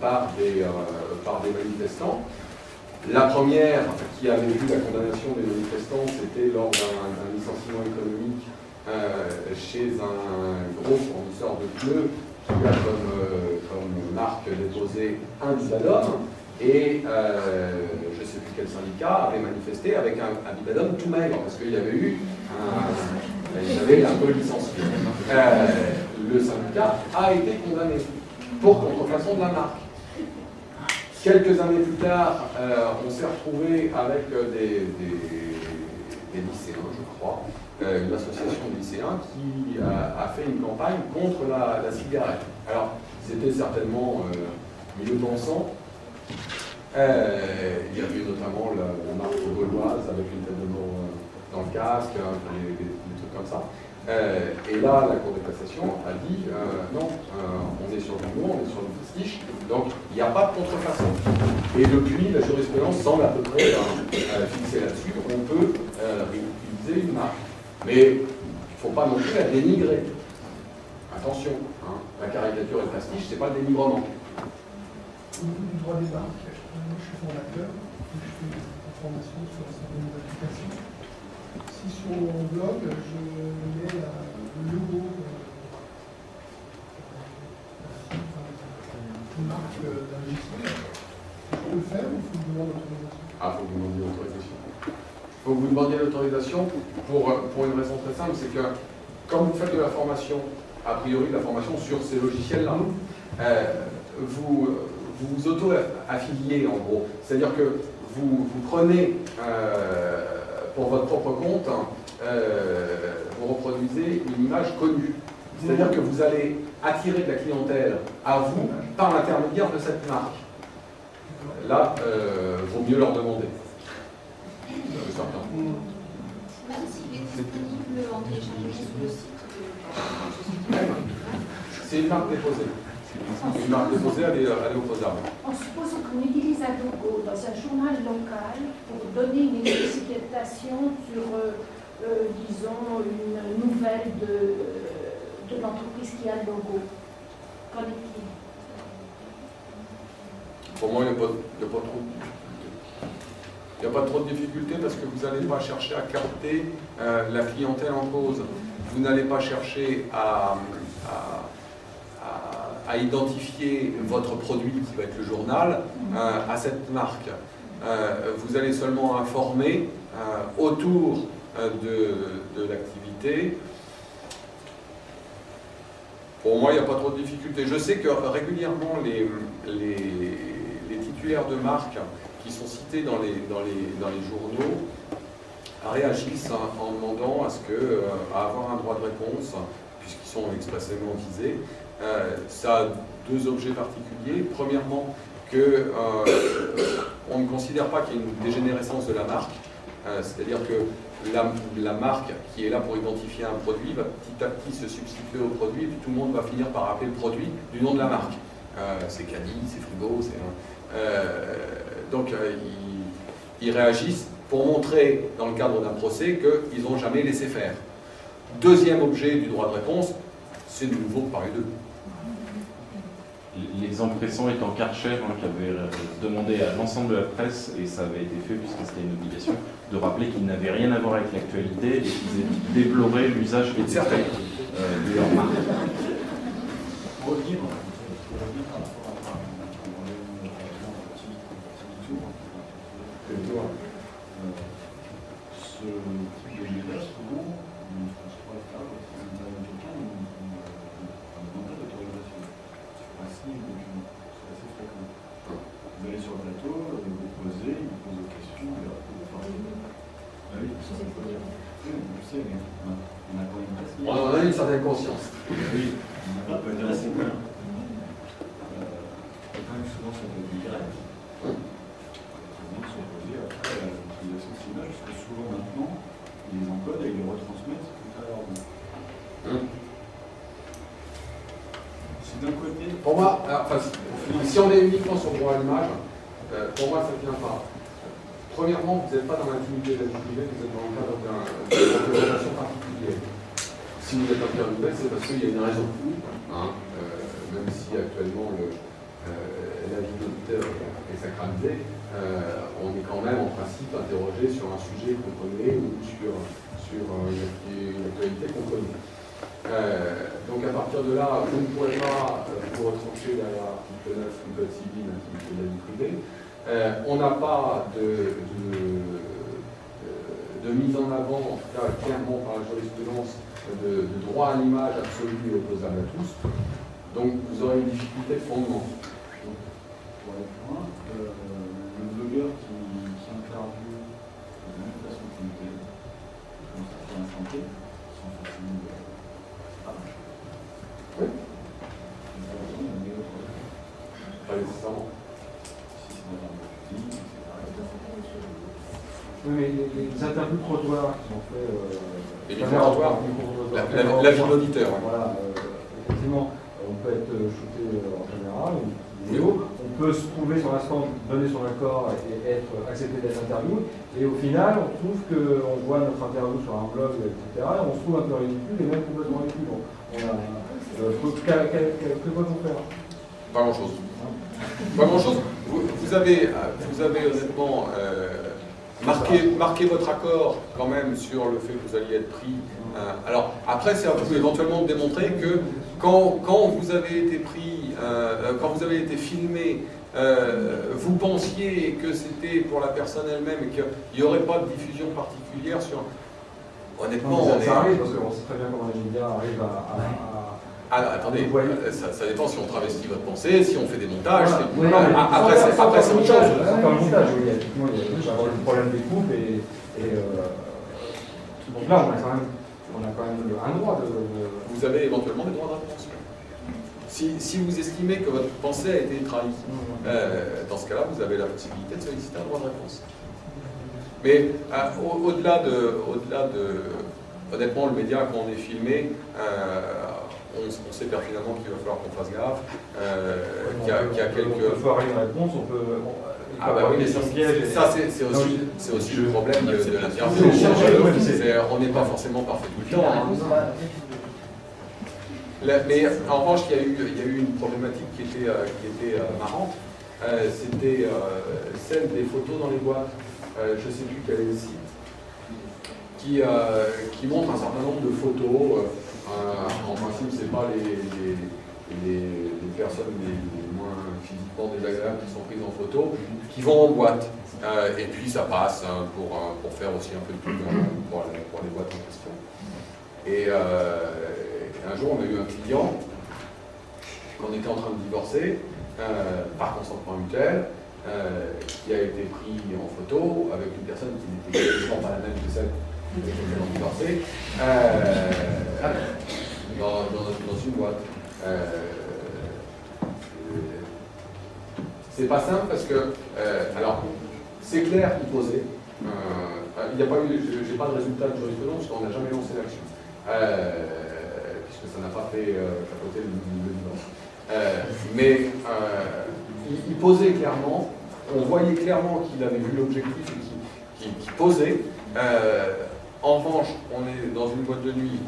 par des manifestants. La première qui avait vu la condamnation des manifestants, c'était lors d'un licenciement économique chez un gros fournisseur de pneus qui a comme marque déposée un bibadum, et je ne sais plus quel syndicat avait manifesté avec un bibadum tout maigre, parce qu'il y avait eu un peu licencié. Le syndicat a été condamné pour contrefaçon de la marque. Quelques années plus tard, on s'est retrouvé avec des lycéens, je crois, une association de lycéens qui a fait une campagne contre la cigarette. Alors, c'était certainement mieux pensant. Il y avait notamment la marque gauloise avec une tête de mort dans le casque, des trucs comme ça. Et là, la Cour de cassation a dit non, on est sur du mot, on est sur du pastiche, donc il n'y a pas de contrefaçon. Et depuis, la jurisprudence semble à peu près fixée là-dessus, on peut réutiliser une marque. Mais il ne faut pas non plus la dénigrer. Attention, hein, la caricature et le pastiche, c'est pas le dénigrement. Au niveau du droit des marques, moi je suis formateur, je fais des formations sur un certain nombre d'applications. Si sur mon blog, je mets le logo une marque d'un logiciel, je peux le faire ou il faut que je demande l'autorisation? Ah, il faut que vous demandiez l'autorisation. Il faut que vous demandiez l'autorisation pour une raison très simple, c'est que quand vous faites de la formation, a priori de la formation sur ces logiciels-là, vous vous auto-affiliez en gros. C'est-à-dire que vous prenez pour votre propre compte, vous reproduisez une image connue. C'est-à-dire que vous allez attirer de la clientèle à vous par l'intermédiaire de cette marque. Là, vaut mieux leur demander. Même s'il est disponible en téléchargement sur le site. C'est une marque déposée. Une marque déposée, elle est opposable. En supposant qu'on utilise un logo dans un journal local pour donner une explicitation sur, disons, une nouvelle de l'entreprise qui a le logo. Qu'en est-il? Pour moi, il n'y a pas trop de difficultés parce que vous n'allez pas chercher à capter la clientèle en cause. Vous n'allez pas chercher à identifier votre produit, qui va être le journal, à cette marque. Vous allez seulement informer autour de l'activité. Pour moi, il n'y a pas trop de difficultés. Je sais que régulièrement, les titulaires de marques qui sont cités dans les journaux réagissent en demandant à avoir un droit de réponse, puisqu'ils sont expressément visés. Ça a deux objets particuliers. Premièrement, on ne considère pas qu'il y ait une dégénérescence de la marque, c'est-à-dire que la marque qui est là pour identifier un produit va petit à petit se substituer au produit, et puis tout le monde va finir par appeler le produit du nom de la marque. C'est Caddy, c'est Frigo, donc ils réagissent pour montrer, dans le cadre d'un procès, qu'ils n'ont jamais laissé faire. Deuxième objet du droit de réponse, c'est de nouveau parler d'eux. L'exemple récent étant Karcher, qui avait demandé à l'ensemble de la presse, et ça avait été fait puisque c'était une obligation, de rappeler qu'ils n'avaient rien à voir avec l'actualité et qu'ils déploraient l'usage qui était fait de leur marque. Pour revenir par rapport à ce type de méthode, souvent, on se pourrait faire, si vous avez quelqu'un, un mandat d'autorisation. C'est assez fréquent. Vous allez sur le plateau, vous posez, il vous pose des questions, et vous parlez. Ah oui, ça peut poser. Oui, je sais, mais on a quand même pas. On a une certaine conscience. Oui, on peut dire assez bien. Quand même souvent ça peut être direct. Souvent s'opposer après à l'utilisation de ces images, parce que souvent maintenant, ils les encodent et ils les retransmettent tout à l'heure. D'un côté. Pour moi, si on est uniquement sur le droit à l'image, pour moi ça ne tient pas. Premièrement, vous n'êtes pas dans l'intimité de la vie privée, vous êtes dans le cadre d'une relation particulière. Si vous êtes interviewé, c'est parce qu'il y a une raison. Même si actuellement la vie de l'auditeur est sacralisée, on est quand même en principe interrogé sur un sujet qu'on connaît ou sur une actualité qu'on connaît. Donc à partir de là, vous ne pourrez pas vous retrancher derrière l'article 9 du code civil, l'intimité de la vie privée. On n'a pas de mise en avant, en tout cas clairement par la jurisprudence, de droit à l'image absolu et opposable à tous. Donc vous aurez une difficulté de fondement. Pour aller plus loin, le blogueur qui interviewe de la même façon qu'une télé, comme ça fait un santé, sans forcément de... Oui. Pas nécessairement. Si c'est dans un public, etc. Oui, mais les interviews trottoirs qui sont faits. Les micro-trottoirs, la vie de l'auditeur. Voilà, effectivement, on peut être shooté en caméra, une vidéo, on peut se trouver sur l'instant, donner son accord et être accepté d'être interviewé, et au final, on trouve qu'on voit notre interview sur un blog, etc., et on se trouve un peu ridicule et même complètement ridicule. Que peut-on faire? Pas grand-chose. Pas grand-chose. Vous avez honnêtement marqué votre accord quand même sur le fait que vous alliez être pris. Alors après, c'est à vous éventuellement de démontrer que quand vous avez été pris, quand vous avez été filmé, vous pensiez que c'était pour la personne elle-même et qu'il n'y aurait pas de diffusion particulière sur... Honnêtement, ça arrive parce qu'on sait très bien comment les médias arrivent à attendez, ça dépend si on travestit votre pensée, si on fait des montages. Voilà. Après, c'est autre chose. C'est pas un montage, oui. Effectivement, il y a le problème des coupes donc là, on a quand même un droit de... Vous avez éventuellement des droits de réponse. Si vous estimez que votre pensée a été trahie, dans ce cas-là, vous avez la possibilité de solliciter un droit de réponse. Mais au-delà de... Honnêtement, le média, quand on est filmé, on sait pertinemment qu'il va falloir qu'on fasse gaffe, qu'il y a quelques... On peut avoir une réponse, on peut... Ah bah oui, mais ça c'est aussi le problème de l'interview. On n'est pas forcément parfait tout le temps. Mais en revanche, il y a eu une problématique qui était marrante. C'était celle des photos dans les boîtes. Je ne sais plus quel est le site. Qui montre un certain nombre de photos. En principe, ce n'est pas les personnes les moins physiquement désagréables qui sont prises en photo, qui vont en boîte. Et puis ça passe pour faire aussi un peu de pub pour les boîtes en question. Et un jour, on a eu un client qu'on était en train de divorcer, par consentement mutuel, qui a été pris en photo avec une personne qui n'était quasiment pas la même que celle avec laquelle on divorçait, dans une boîte. C'est pas simple parce que, alors, c'est clair qu'il posait. Il n'y a pas eu, j'ai pas de résultat de jurisprudence, parce qu'on n'a jamais lancé l'action, puisque ça n'a pas fait capoter le divorce. Mais il posait clairement, on voyait clairement qu'il avait vu l'objectif et qu'il posait. En revanche, on est dans une boîte de nuit,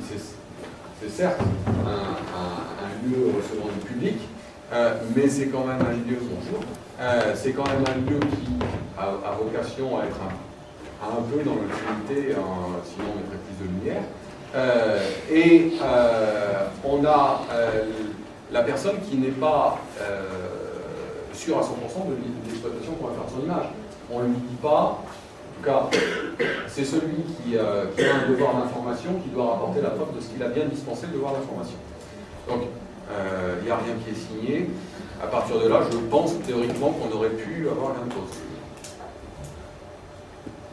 c'est certes un lieu recevant du public, mais c'est quand même un lieu, c'est quand même un lieu qui a vocation à être un peu dans l'intimité, sinon on mettrait plus de lumière. On a la personne qui n'est pas sûre à 100% de l'exploitation qu'on va faire de son image. On ne lui dit pas, en tout cas, c'est celui qui a un devoir d'information qui doit rapporter la preuve de ce qu'il a bien dispensé le devoir d'information. Donc, il n'y a rien qui est signé. À partir de là, je pense théoriquement qu'on aurait pu avoir gain de cause.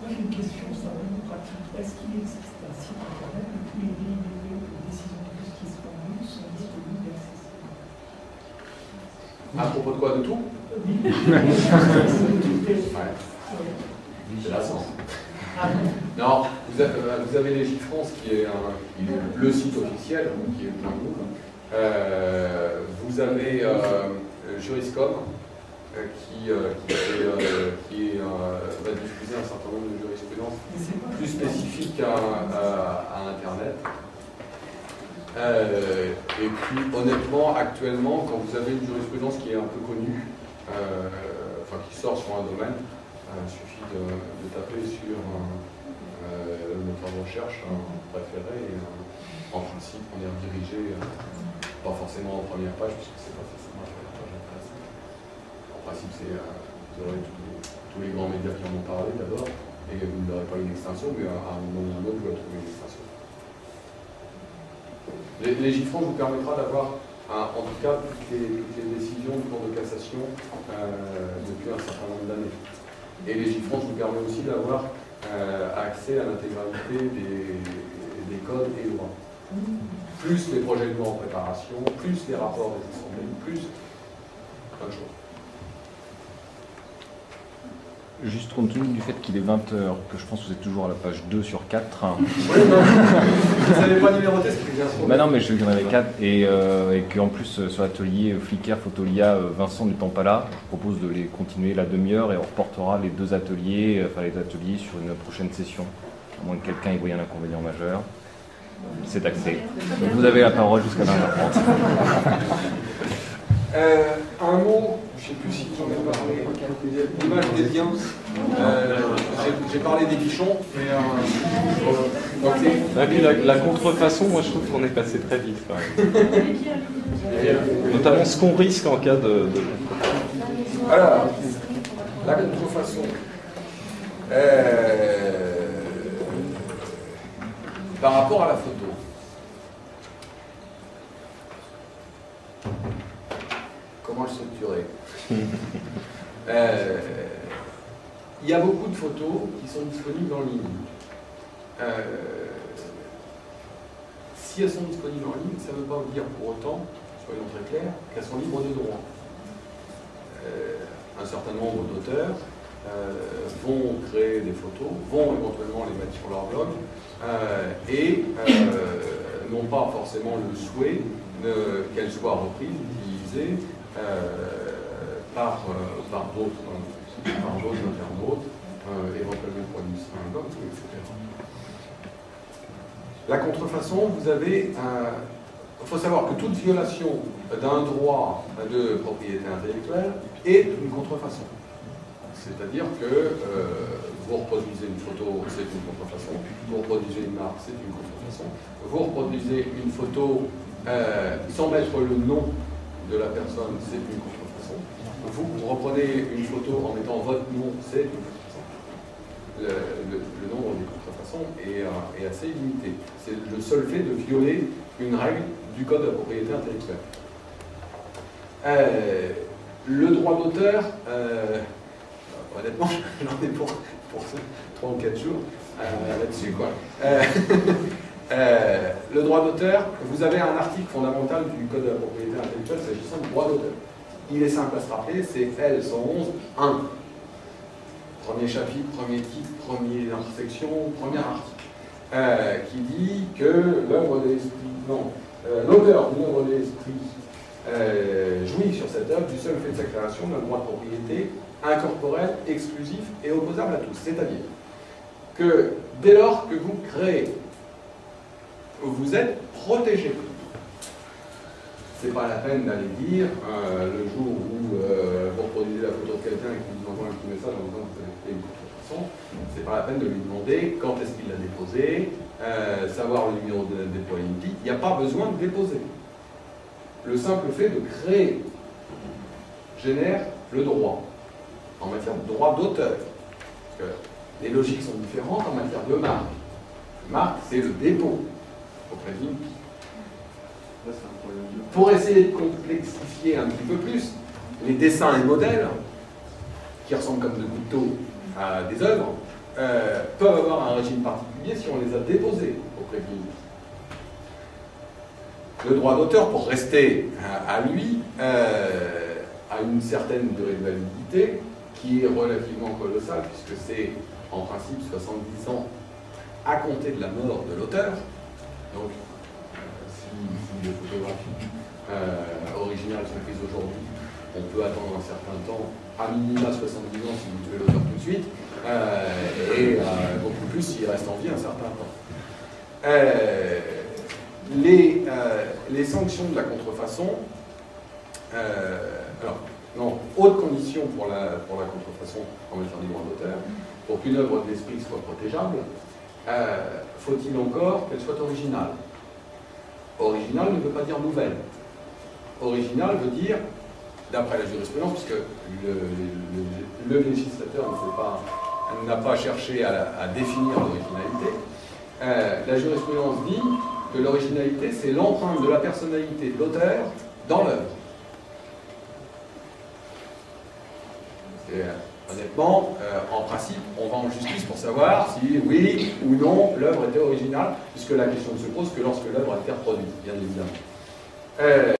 Moi j'ai une question, c'est vraiment pratique. Est-ce qu'il existe un site internet où tous les décisions de justice rendues sont disponibles et accessibles? À propos de quoi? De tout? Oui. Ouais. C'est la sens. Non, vous avez Légifrance qui est le site officiel, qui est plein de vous avez Juriscom qui va diffuser un certain nombre de jurisprudences plus spécifiques à Internet. Et puis honnêtement, actuellement, quand vous avez une jurisprudence qui est un peu connue, enfin qui sort sur un domaine, il suffit de taper sur le moteur de recherche préféré et en principe on est redirigé, pas forcément en première page puisque c'est pas forcément la première page de presse. En principe vous aurez tous les grands médias qui en ont parlé d'abord et vous n'aurez pas une extension, mais à un moment ou à un autre vous allez trouver une extension. Légifrance vous permettra d'avoir en tout cas toutes les décisions de Cour de cassation depuis un certain nombre d'années. Et Légifrance vous permet aussi d'avoir accès à l'intégralité des codes et lois. Plus les projets de loi en préparation, plus les rapports des assemblées, plus plein de choses. Juste compte tenu du fait qu'il est 20h, que je pense que vous êtes toujours à la page 2 sur 4. Oui, non, vous n'avez pas numéroté, c'est bien sûr. Bah non, mais je qu'il y en avait 4 et qu'en plus sur l'atelier Flickr, Photolia, Vincent n'étant pas là, je propose de les continuer la demi-heure et on reportera les deux ateliers, sur une prochaine session, à moins que quelqu'un y voie un inconvénient majeur. C'est acté. Donc vous avez la parole jusqu'à 20h30. Un mot, je ne sais plus si j'en ai parlé, l'image des liens. J'ai parlé des bichons, mais et puis la contrefaçon, moi je trouve qu'on est passé très vite quand même. Notamment ce qu'on risque en cas de... Alors, la contrefaçon. Par rapport à la photo. Comment le structurer? Il y a beaucoup de photos qui sont disponibles en ligne. Si elles sont disponibles en ligne, ça ne veut pas dire pour autant, soyons très clairs, qu'elles sont libres de droit. Un certain nombre d'auteurs vont créer des photos, vont éventuellement les mettre sur leur blog, et n'ont pas forcément le souhait qu'elles soient reprises, utilisées par d'autres internautes, éventuellement pour une blog, etc. La contrefaçon, vous avez il faut savoir que toute violation d'un droit de propriété intellectuelle est une contrefaçon. C'est-à-dire que vous reproduisez une photo, c'est une contrefaçon, vous reproduisez une marque, c'est une contrefaçon, vous reproduisez une photo sans mettre le nom de la personne, c'est une contrefaçon. Vous reprenez une photo en mettant votre nom, c'est une contrefaçon. Le nombre des contrefaçons est assez limité. C'est le seul fait de violer une règle du code de la propriété intellectuelle. Le droit d'auteur, honnêtement, j'en ai pour 3 ou 4 jours là-dessus, quoi. Le droit d'auteur, vous avez un article fondamental du Code de la propriété intellectuelle s'agissant du droit d'auteur. Il est simple à se rappeler, c'est L111.1. Premier chapitre, premier titre, première intersection, premier article. Qui dit que l'œuvre de l'esprit, l'auteur d'une œuvre de l'esprit jouit sur cette œuvre du seul fait de sa création d'un droit de propriété incorporel, exclusif et opposable à tous. C'est-à-dire que dès lors que vous créez, vous êtes protégé. C'est pas la peine d'aller dire le jour où vous reproduisez la photo de quelqu'un et qu'il vous envoie un petit message en disant que vous avez fait une contrefaçon, c'est pas la peine de lui demander quand est-ce qu'il l'a déposé, savoir le numéro de dépôt INPI. Il n'y a pas besoin de déposer. Le simple fait de créer génère le droit en matière de droit d'auteur. Parce que les logiques sont différentes en matière de marque. Marque, c'est le dépôt auprès d'INPI. Pour essayer de complexifier un petit peu plus, les dessins et modèles, qui ressemblent comme de couteaux à des œuvres, peuvent avoir un régime particulier si on les a déposés auprès de l'INPI. Le droit d'auteur, pour rester à lui, a une certaine durée de validité qui est relativement colossale, puisque c'est en principe 70 ans à compter de la mort de l'auteur. Donc, si les photographies originales sont prises aujourd'hui, on peut attendre un certain temps, à minima 70 ans si vous tuez l'auteur tout de suite, et beaucoup plus s'il reste en vie un certain temps. Les sanctions de la contrefaçon, alors, non, haute condition pour la contrefaçon en matière du droit d'auteur, pour qu'une œuvre de l'esprit soit protégeable, faut-il encore qu'elle soit originale? Original ne veut pas dire nouvelle. Original veut dire, d'après la jurisprudence, puisque le législateur n'a pas cherché à définir l'originalité, la jurisprudence dit que l'originalité, c'est l'empreinte de la personnalité de l'auteur dans l'œuvre. Honnêtement, en principe, on va en justice pour savoir si oui ou non l'œuvre était originale, puisque la question ne se pose que lorsque l'œuvre a été reproduite, bien évidemment.